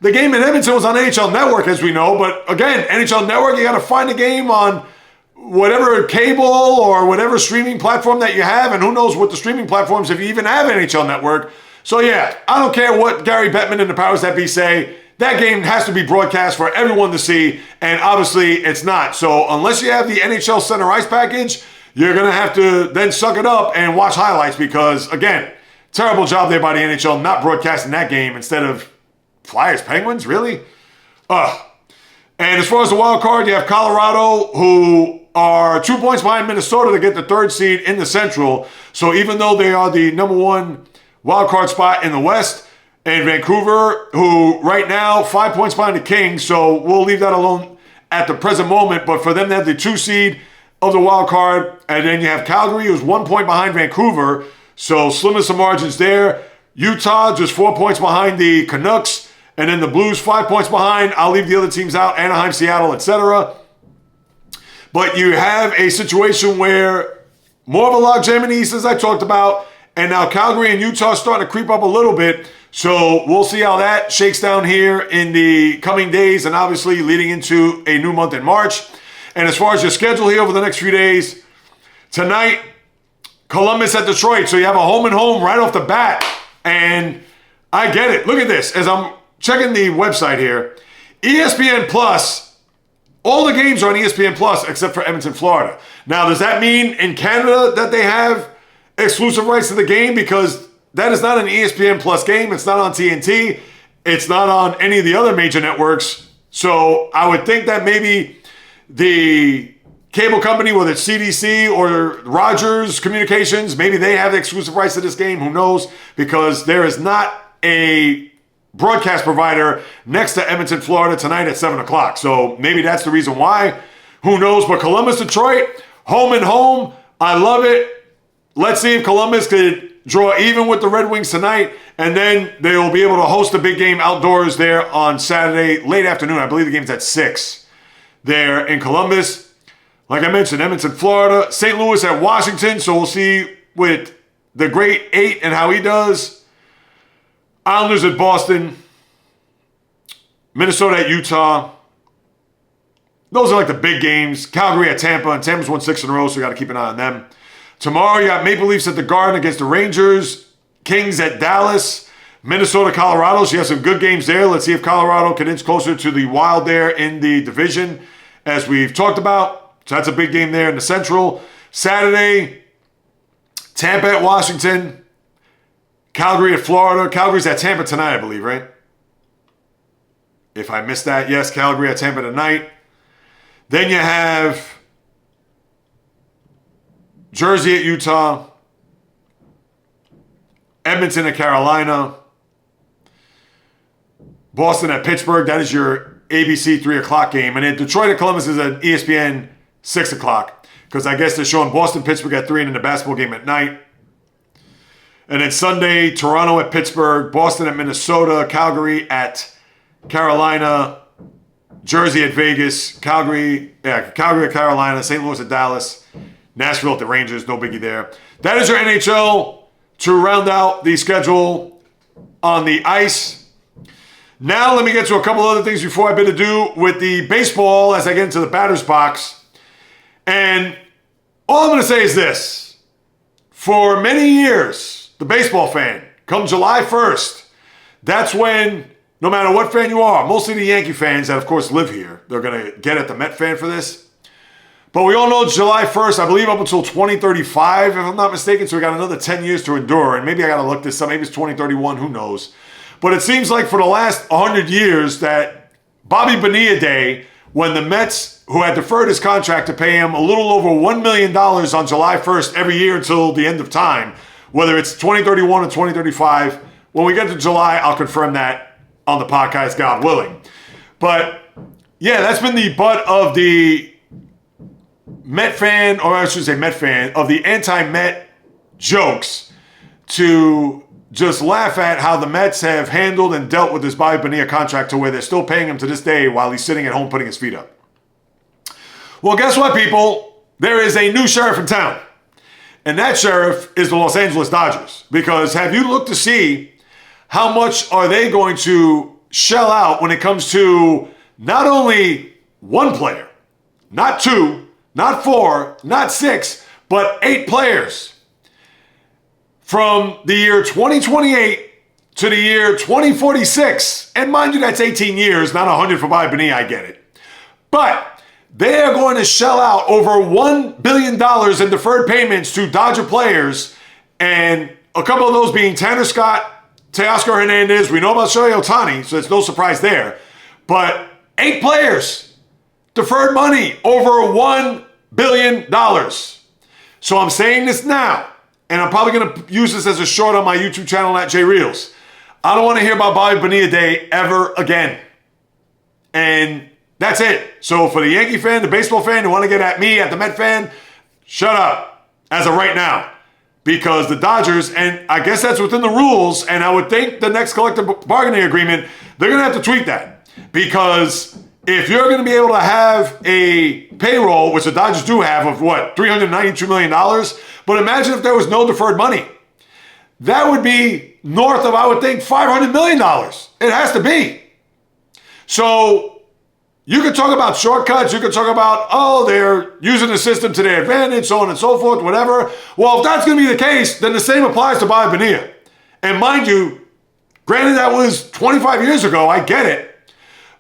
The game in Edmonton was on NHL Network, as we know, but again, NHL Network, you got to find the game on whatever cable or whatever streaming platform that you have, and who knows what the streaming platforms, if you even have NHL Network. So yeah, I don't care what Gary Bettman and the powers that be say, that game has to be broadcast for everyone to see, and obviously it's not. So unless you have the NHL Center Ice package, you're going to have to then suck it up and watch highlights because, again, terrible job there by the NHL not broadcasting that game instead of Flyers, Penguins, really? And as far as the wild card, you have Colorado, who are 2 points behind Minnesota to get the third seed in the Central. So even though they are the number one wild card spot in the West, and Vancouver, who right now 5 points behind the Kings, so we'll leave that alone at the present moment. But for them to have the 2 seed of the wild card, and then you have Calgary, who's 1 point behind Vancouver, so slimmest of margins there. Utah just 4 points behind the Canucks, and then the Blues 5 points behind. I'll leave the other teams out: Anaheim, Seattle, etc. But you have a situation where more of a logjam in the East, as I talked about, and now Calgary and Utah are starting to creep up a little bit. So we'll see how that shakes down here in the coming days, and obviously leading into a new month in March. And as far as your schedule here over the next few days, tonight, Columbus at Detroit. So you have a home and home right off the bat. And I get it. Look at this. As I'm checking the website here, ESPN Plus, all the games are on ESPN Plus except for Edmonton, Florida. Now, does that mean in Canada that they have exclusive rights to the game? Because that is not an ESPN Plus game. It's not on TNT. It's not on any of the other major networks. So I would think that maybe the cable company, whether it's CDC or Rogers Communications, maybe they have the exclusive rights to this game. Who knows? Because there is not a broadcast provider next to Edmonton, Florida tonight at 7 o'clock. So maybe that's the reason why. Who knows? But Columbus, Detroit, home and home. I love it. Let's see if Columbus could draw even with the Red Wings tonight, and then they will be able to host a big game outdoors there on Saturday, late afternoon. I believe the game's at 6 there in Columbus. Like I mentioned, Edmonton, Florida, St. Louis at Washington, so we'll see with the great 8 and how he does. Islanders at Boston, Minnesota at Utah. Those are like the big games. Calgary at Tampa, and Tampa's won 6 in a row, so you got to keep an eye on them. Tomorrow, you got Maple Leafs at the Garden against the Rangers. Kings at Dallas. Minnesota, Colorado. So you have some good games there. Let's see if Colorado can inch closer to the Wild there in the division, as we've talked about. So that's a big game there in the Central. Saturday, Tampa at Washington. Calgary at Florida. Calgary's at Tampa tonight, I believe, right? If I missed that, yes, Calgary at Tampa tonight. Then you have Jersey at Utah, Edmonton at Carolina, Boston at Pittsburgh. That is your ABC 3 o'clock game. And then Detroit at Columbus is an ESPN 6 o'clock, because I guess they're showing Boston, Pittsburgh at 3 and then the basketball game at night. And then Sunday, Toronto at Pittsburgh, Boston at Minnesota, Calgary at Carolina, Jersey at Vegas, Calgary at Carolina, St. Louis at Dallas, Nashville at the Rangers, no biggie there. That is your NHL to round out the schedule on the ice. Now let me get to a couple other things before I bid adieu with the baseball as I get into the batter's box. And all I'm going to say is this. For many years, the baseball fan, come July 1st, that's when, no matter what fan you are, mostly the Yankee fans that, of course, live here, they're going to get at the Met fan for this. But we all know July 1st, I believe up until 2035, if I'm not mistaken. So we got another 10 years to endure. And maybe I got to look this up. Maybe it's 2031. Who knows? But it seems like for the last 100 years that Bobby Bonilla Day, when the Mets, who had deferred his contract to pay him a little over $1 million on July 1st every year until the end of time, whether it's 2031 or 2035, when we get to July, I'll confirm that on the podcast, God willing. But yeah, that's been the butt of the Met fan, or I should say Met fan, of the anti-Met jokes to just laugh at how the Mets have handled and dealt with this Bobby Bonilla contract to where they're still paying him to this day while he's sitting at home putting his feet up. Well, guess what, people? There is a new sheriff in town. And that sheriff is the Los Angeles Dodgers. Because have you looked to see how much are they going to shell out when it comes to not only one player, not two, not four, not six, but 8 players from the year 2028 to the year 2046. And mind you, that's 18 years, not 100 for Bobby Bonilla, I get it. But they are going to shell out over $1 billion in deferred payments to Dodger players, and a couple of those being Tanner Scott, Teoscar Hernandez. We know about Shohei Ohtani, so it's no surprise there. But 8 players, deferred money, over $1 billion. So I'm saying this now, and I'm probably going to use this as a short on my YouTube channel at JAYREELZ. I don't want to hear about Bobby Bonilla Day ever again. And that's it. So for the Yankee fan, the baseball fan who want to get at me, at the Met fan, shut up as of right now. Because the Dodgers, and I guess that's within the rules, and I would think the next collective bargaining agreement, they're going to have to tweak that. Because if you're going to be able to have a payroll, which the Dodgers do have, of what, $392 million? But imagine if there was no deferred money. That would be north of, I would think, $500 million. It has to be. So you could talk about shortcuts. You could talk about, oh, they're using the system to their advantage, so on and so forth, whatever. Well, if that's going to be the case, then the same applies to Bobby Bonilla. And mind you, granted that was 25 years ago, I get it.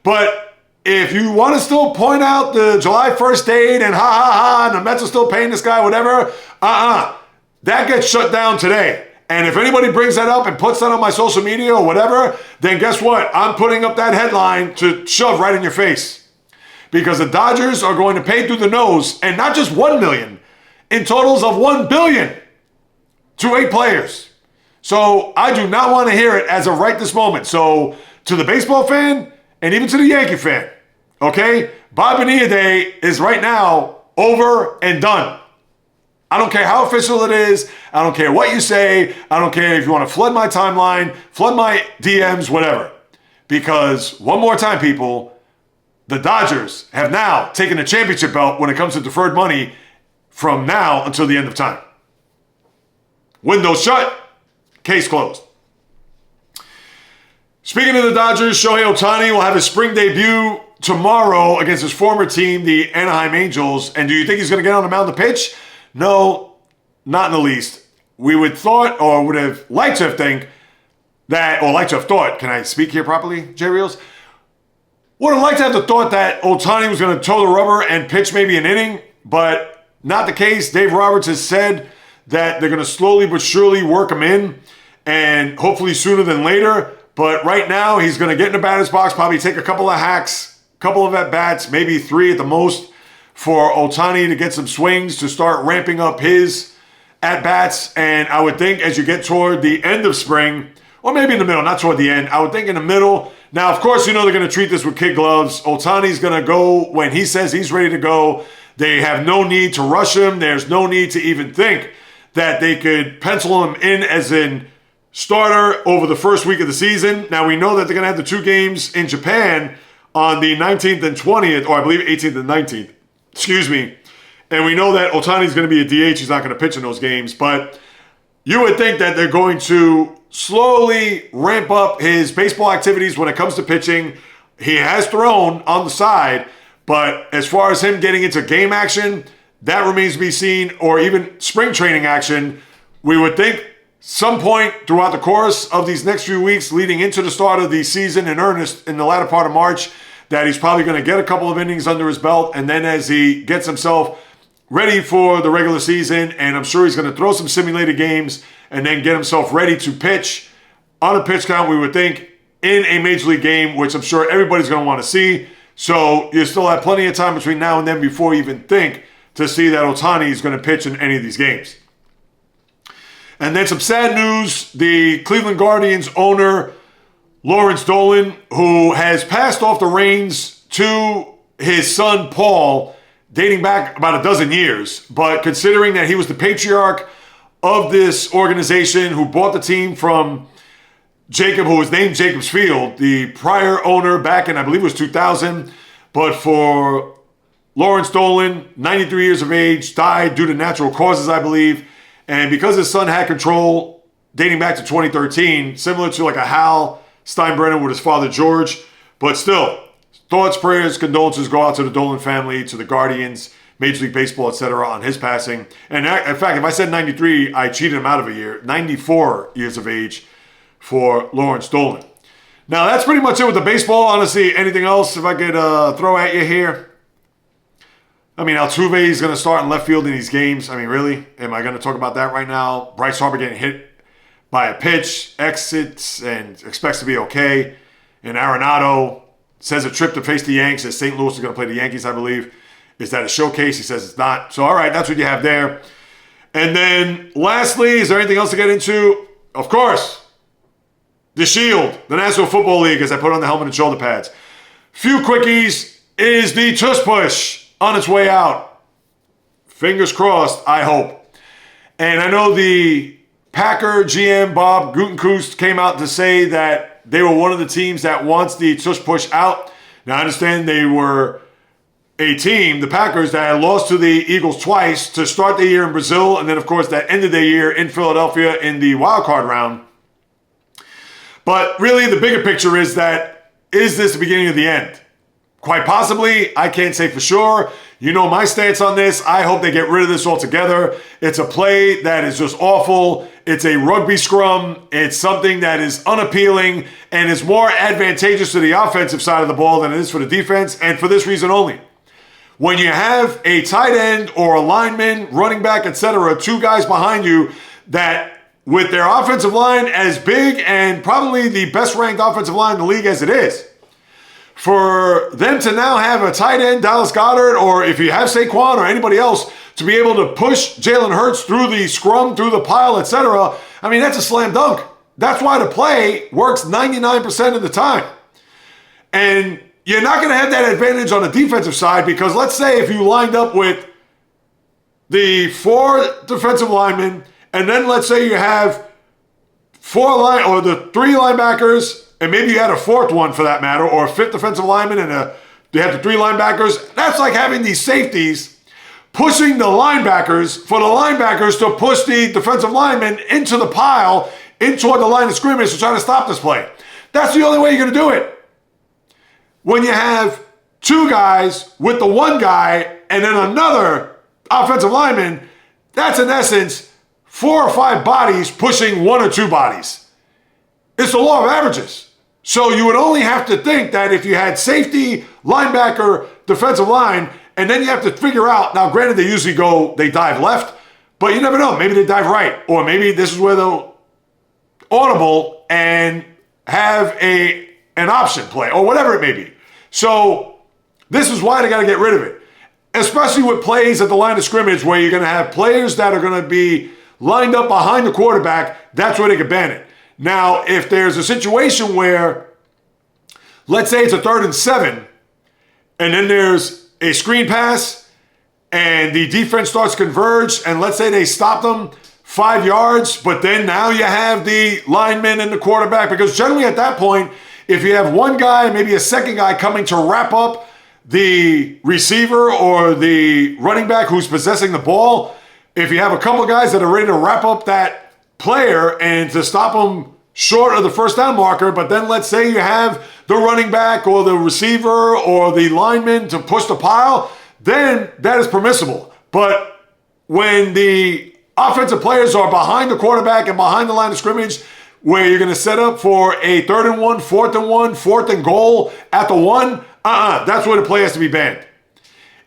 But if you want to still point out the July 1st date and and the Mets are still paying this guy, whatever, that gets shut down today. And if anybody brings that up and puts that on my social media or whatever, then guess what? I'm putting up that headline to shove right in your face. Because the Dodgers are going to pay through the nose, and not just $1 million, in totals of $1 billion to 8 players. So I do not want to hear it as of right this moment. So to the baseball fan, and even to the Yankee fan, okay? Bobby Bonilla Day is right now over and done. I don't care how official it is. I don't care what you say. I don't care if you want to flood my timeline, flood my DMs, whatever. Because one more time, people, the Dodgers have now taken the championship belt when it comes to deferred money from now until the end of time. Window shut, case closed. Speaking of the Dodgers, Shohei Ohtani will have his spring debut tomorrow against his former team, the Anaheim Angels. And do you think he's going to get on the mound to pitch? No, not in the least. We would thought, or would have liked to have think that, or like to have thought, can I speak here properly, JAYREELZ? Would have liked to have the thought that Ohtani was going to toe the rubber and pitch maybe an inning, but not the case. Dave Roberts has said that they're going to slowly but surely work him in, and hopefully sooner than later. But right now, he's going to get in the batter's box, probably take a couple of hacks, couple of at-bats, maybe 3 at the most, for Ohtani to get some swings, to start ramping up his at-bats. And I would think as you get toward the end of spring, or maybe in the middle, not toward the end, I would think in the middle. Now, of course, you know they're going to treat this with kid gloves. Ohtani's going to go when he says he's ready to go. They have no need to rush him. There's no need to even think that they could pencil him in as in starter over the first week of the season. Now, we know that they're going to have the 2 games in Japan on the 19th and 20th, or I believe 18th and 19th. Excuse me. And we know that Ohtani's going to be a DH. He's not going to pitch in those games. But you would think that they're going to slowly ramp up his baseball activities when it comes to pitching. He has thrown on the side. But as far as him getting into game action, That remains to be seen, or even spring training action. We would think some point throughout the course of these next few weeks leading into the start of the season in earnest in the latter part of March that he's probably going to get a couple of innings under his belt, and then as he gets himself ready for the regular season, and I'm sure he's going to throw some simulated games and then get himself ready to pitch on a pitch count, we would think, in a Major League game, which I'm sure everybody's going to want to see. So you still have plenty of time between now and then before you even think to see that Ohtani is going to pitch in any of these games. And then some sad news. The Cleveland Guardians owner, Lawrence Dolan, who has passed off the reins to his son, Paul, dating back about a dozen years. But considering that he was the patriarch of this organization who bought the team from Jacob, who was named Jacobs Field, the prior owner back in, I believe it was 2000. But for Lawrence Dolan, 93 years of age, died due to natural causes, I believe. And because his son had control dating back to 2013, similar to like a Hal Steinbrenner with his father George, but still, thoughts, prayers, condolences go out to the Dolan family, to the Guardians, Major League Baseball, etc. on his passing. And in fact, if I said 93, I cheated him out of a year. 94 years of age for Lawrence Dolan. Now, that's pretty much it with the baseball. Honestly, anything else if I could throw at you here? I mean, Altuve is going to start in left field in these games. I mean, really? Am I going to talk about that right now? Bryce Harper getting hit by a pitch, exits, and expects to be okay. And Arenado says a trip to face the Yanks, as St. Louis is going to play the Yankees, I believe. Is that a showcase? He says it's not. So, all right, that's what you have there. And then, lastly, is there anything else to get into? Of course, the Shield, the National Football League, as I put on the helmet and shoulder pads. Few quickies. Is the Tush Push on its way out? Fingers crossed, I hope. And I know the Packer GM, Bob Gutekunst, came out to say that they were one of the teams that wants the Tush Push out. Now, I understand they were a team, the Packers, that had lost to the Eagles twice to start the year in Brazil, and then, of course, that ended the year in Philadelphia in the wild card round. But really, the bigger picture is that, is this the beginning of the end? Quite possibly. I can't say for sure. You know my stance on this. I hope they get rid of this altogether. It's a play that is just awful. It's a rugby scrum. It's something that is unappealing and is more advantageous to the offensive side of the ball than it is for the defense, and for this reason only. When you have a tight end or a lineman, running back, etc., two guys behind you that, with their offensive line as big and probably the best ranked offensive line in the league as it is, for them to now have a tight end, Dallas Goedert, or if you have Saquon or anybody else, to be able to push Jalen Hurts through the scrum, through the pile, etc., I mean, that's a slam dunk. That's why the play works 99% of the time. And you're not going to have that advantage on the defensive side, because let's say if you lined up with the 4 defensive linemen, and then let's say you have the 3 linebackers, and maybe you had a 4th one for that matter, or a 5th defensive lineman, and you have the 3 linebackers. That's like having these safeties pushing the linebackers for the linebackers to push the defensive linemen into the pile, in toward the line of scrimmage to try to stop this play. That's the only way you're going to do it. When you have 2 guys with the 1 guy and then another offensive lineman, that's in essence 4 or 5 bodies pushing 1 or 2 bodies. It's the law of averages. So you would only have to think that if you had safety, linebacker, defensive line, and then you have to figure out, now granted they dive left, but you never know, maybe they dive right, or maybe this is where they'll audible and have an option play, or whatever it may be. So this is why they got to get rid of it, especially with plays at the line of scrimmage where you're going to have players that are going to be lined up behind the quarterback. That's where they can ban it. Now, if there's a situation where, let's say it's a 3rd and 7, and then there's a screen pass, and the defense starts to converge, and let's say they stop them 5 yards, but then now you have the lineman and the quarterback, because generally at that point, if you have 1 guy, maybe a 2nd guy coming to wrap up the receiver or the running back who's possessing the ball, if you have a couple guys that are ready to wrap up that player and to stop them short of the first down marker, but then let's say you have the running back or the receiver or the lineman to push the pile, then that is permissible. But when the offensive players are behind the quarterback and behind the line of scrimmage, where you're going to set up for a 3rd and 1, 4th and 1, 4th and goal at the 1, that's where the play has to be banned.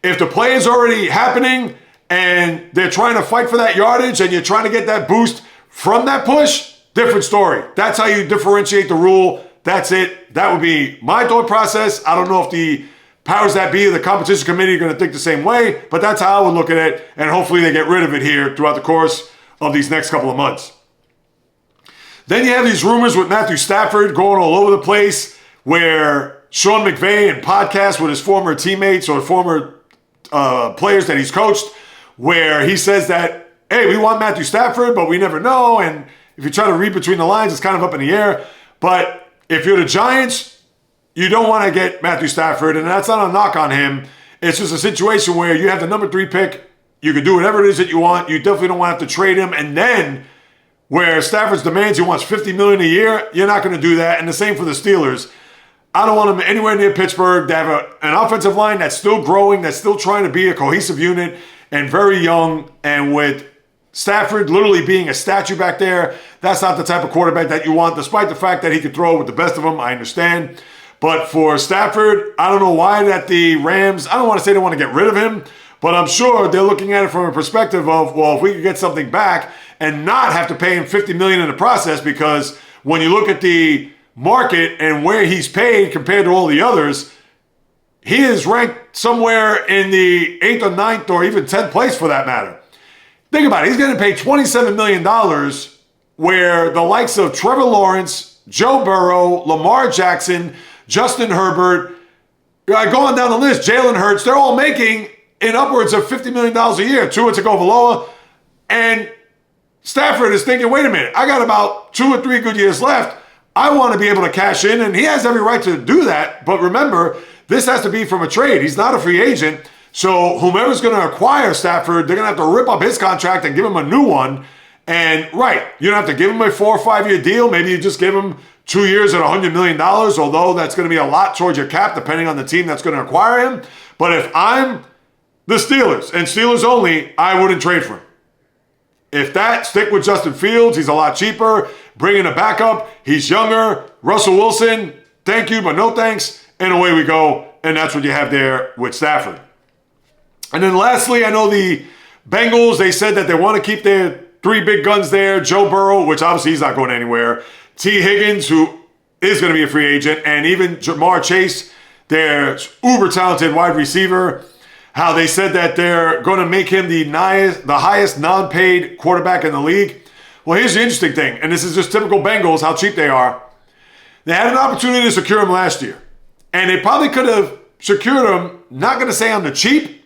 If the play is already happening and they're trying to fight for that yardage and you're trying to get that boost from that push, different story. That's how you differentiate the rule. That's it. That would be my thought process. I don't know if the powers that be of the competition committee are going to think the same way, but that's how I would look at it, and hopefully they get rid of it here throughout the course of these next couple of months. Then you have these rumors with Matthew Stafford going all over the place, where Sean McVay in podcasts with his former teammates or former players that he's coached, where he says that, hey, we want Matthew Stafford, but we never know, and if you try to read between the lines, it's kind of up in the air. But if you're the Giants, you don't want to get Matthew Stafford, and that's not a knock on him. It's just a situation where you have the number 3 pick. You can do whatever it is that you want. You definitely don't want to have to trade him. And then where Stafford's demands he wants $50 million a year, you're not going to do that. And the same for the Steelers. I don't want him anywhere near Pittsburgh. They have an offensive line that's still growing, that's still trying to be a cohesive unit and very young. And with Stafford literally being a statue back there, that's not the type of quarterback that you want, despite the fact that he could throw with the best of them. I understand. But for Stafford, I don't know why that the Rams, I don't want to say they want to get rid of him, but I'm sure they're looking at it from a perspective of, well, if we could get something back and not have to pay him $50 million in the process, because when you look at the market and where he's paid compared to all the others, he is ranked somewhere in the 8th or 9th or even 10th place for that matter. Think about it. He's getting paid $27 million, where the likes of Trevor Lawrence, Joe Burrow, Lamar Jackson, Justin Herbert, going down the list, Jalen Hurts, they're all making in upwards of $50 million a year. Tua Tagovailoa, and Stafford is thinking, wait a minute, I got about 2 or 3 good years left. I want to be able to cash in, and he has every right to do that. But remember, this has to be from a trade. He's not a free agent. So whomever's going to acquire Stafford, they're going to have to rip up his contract and give him a new one. And right, you don't have to give him a 4 or 5 year deal. Maybe you just give him 2 years at $100 million, although that's going to be a lot towards your cap, depending on the team that's going to acquire him. But if I'm the Steelers, and Steelers only, I wouldn't trade for him. If that, stick with Justin Fields. He's a lot cheaper. Bring in a backup. He's younger. Russell Wilson, thank you, but no thanks. And away we go. And that's what you have there with Stafford. And then lastly, I know the Bengals, they said that they want to keep their 3 big guns there. Joe Burrow, which obviously he's not going anywhere. T. Higgins, who is going to be a free agent. And even Jamar Chase, their uber-talented wide receiver. How they said that they're going to make him the highest non-paid quarterback in the league. Well, here's the interesting thing, and this is just typical Bengals, how cheap they are. They had an opportunity to secure him last year, and they probably could have secured him, not going to say on the cheap,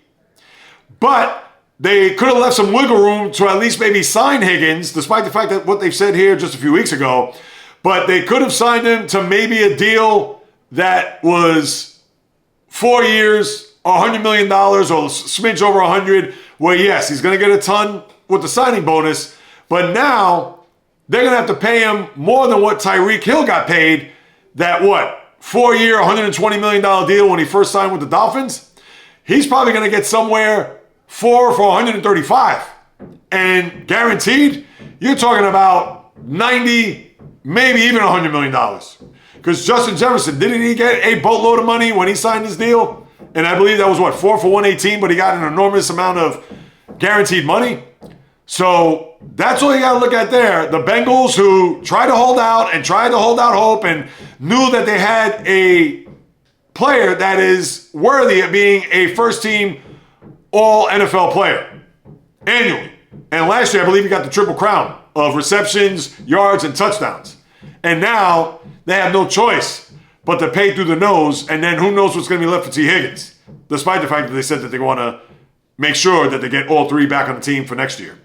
but they could have left some wiggle room to at least maybe sign Higgins, despite the fact that what they've said here just a few weeks ago, but they could have signed him to maybe a deal that was 4 years, $100 million or a smidge over 100, where yes, he's going to get a ton with the signing bonus, but now they're going to have to pay him more than what Tyreek Hill got paid, that 4-year, $120 million deal when he first signed with the Dolphins. He's probably going to get somewhere 4 for 135. And guaranteed, you're talking about 90, maybe even $100 million. Because Justin Jefferson, didn't he get a boatload of money when he signed his deal? And I believe that was 4 for 118, but he got an enormous amount of guaranteed money. So that's all you got to look at there. The Bengals, who tried to hold out hope and knew that they had a player that is worthy of being a first-team all-NFL player annually. And last year, I believe he got the triple crown of receptions, yards, and touchdowns. And now they have no choice but to pay through the nose, and then who knows what's going to be left for T. Higgins, despite the fact that they said that they want to make sure that they get all 3 back on the team for next year.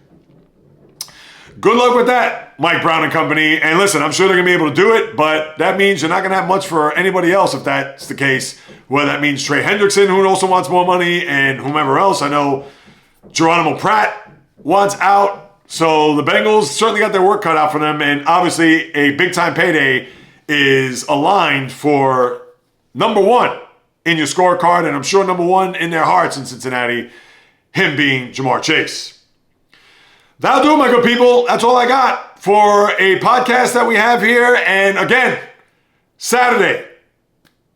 Good luck with that, Mike Brown and company. And listen, I'm sure they're going to be able to do it, but that means you're not going to have much for anybody else if that's the case. Whether that means Trey Hendrickson, who also wants more money, and whomever else. I know Geronimo Pratt wants out. So the Bengals certainly got their work cut out for them, and obviously a big-time payday is aligned for number 1 in your scorecard, and I'm sure number 1 in their hearts in Cincinnati. him being Jamar Chase. That'll do it, my good people. That's all I got for a podcast that we have here. And again, Saturday,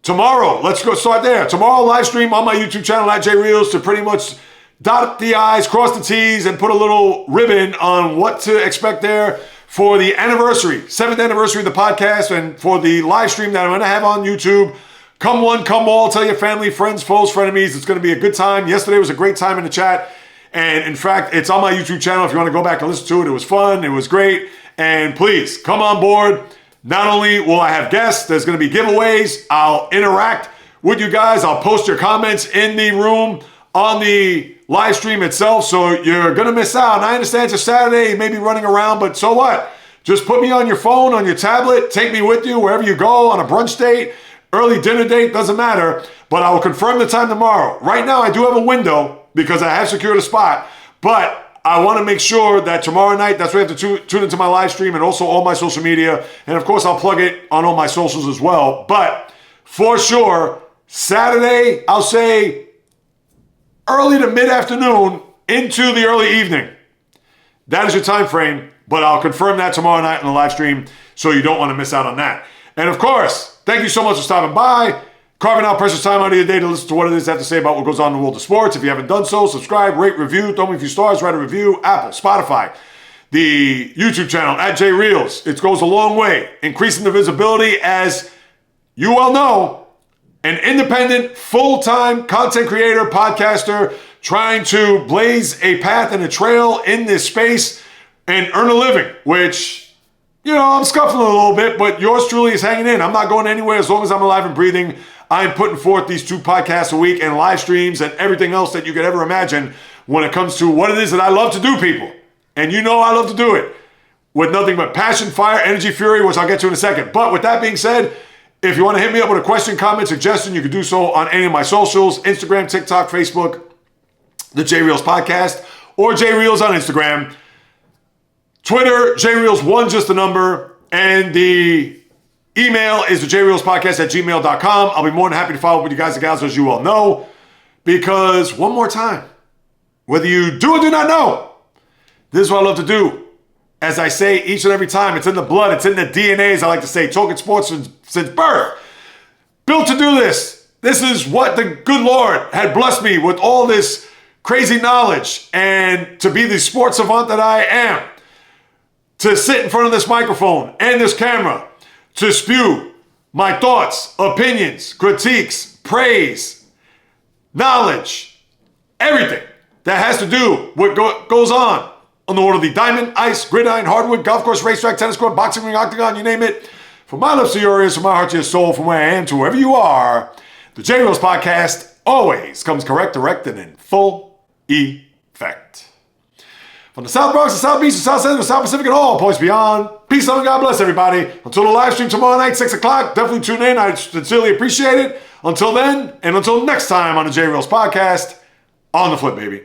tomorrow, let's go start there. Tomorrow, live stream on my YouTube channel at JAYREELZ to pretty much dot the I's, cross the T's, and put a little ribbon on what to expect there for the anniversary, 7th anniversary of the podcast, and for the live stream that I'm going to have on YouTube. Come one, come all. Tell your family, friends, foes, frenemies. It's going to be a good time. Yesterday was a great time in the chat. And in fact, it's on my YouTube channel. If you want to go back and listen to it, it was fun. It was great. And please come on board. Not only will I have guests, there's going to be giveaways. I'll interact with you guys. I'll post your comments in the room on the live stream itself, so you're going to miss out. And I understand it's a Saturday, you may be running around, but so what? Just put me on your phone, on your tablet, take me with you wherever you go, on a brunch date, early dinner date, doesn't matter. But I will confirm the time tomorrow. Right now, I do have a window because I have secured a spot, but I want to make sure that tomorrow night, that's where you have to tune into my live stream and also all my social media. And of course, I'll plug it on all my socials as well. But for sure, Saturday, I'll say early to mid-afternoon into the early evening. That is your time frame, but I'll confirm that tomorrow night on the live stream, so you don't want to miss out on that. And of course, thank you so much for stopping by, carving out precious time out of your day to listen to what it is I have to say about what goes on in the world of sports. If you haven't done so, subscribe, rate, review, throw me a few stars, write a review, Apple, Spotify, the YouTube channel at JAYREELZ. It goes a long way, increasing the visibility as you well know, an independent, full-time content creator, podcaster, trying to blaze a path and a trail in this space and earn a living, which, you know, I'm scuffling a little bit, but yours truly is hanging in. I'm not going anywhere as long as I'm alive and breathing. I'm putting forth these 2 podcasts a week and live streams and everything else that you could ever imagine when it comes to what it is that I love to do, people. And you know I love to do it with nothing but passion, fire, energy, fury, which I'll get to in a second. But with that being said, if you want to hit me up with a question, comment, suggestion, you can do so on any of my socials, Instagram, TikTok, Facebook, the JAYREELZ podcast, or JAYREELZ on Instagram. Twitter, JAYREELZ1, just the number, and the email is the JAYREELZpodcast@gmail.com. I'll be more than happy to follow up with you guys and gals, as you all know, because one more time, whether you do or do not know, this is what I love to do. As I say each and every time, it's in the blood, it's in the DNA, as I like to say, talking sports since birth. Built to do this. This is what the good Lord had blessed me with, all this crazy knowledge, and to be the sports savant that I am. To sit in front of this microphone and this camera, to spew my thoughts, opinions, critiques, praise, knowledge, everything that has to do with what goes on the world of the diamond, ice, gridiron, hardwood, golf course, racetrack, tennis court, boxing ring, octagon, you name it. From my lips to your ears, from my heart to your soul, from where I am to wherever you are, the JAYREELZ podcast always comes correct, direct, and in full effect. From the South Bronx, the South Beach, the South Central, the South Pacific, and all points beyond, peace, love, and God bless everybody. Until the live stream tomorrow night, 6 o'clock, definitely tune in. I sincerely appreciate it. Until then, and until next time on the JAYREELZ podcast, on the flip, baby.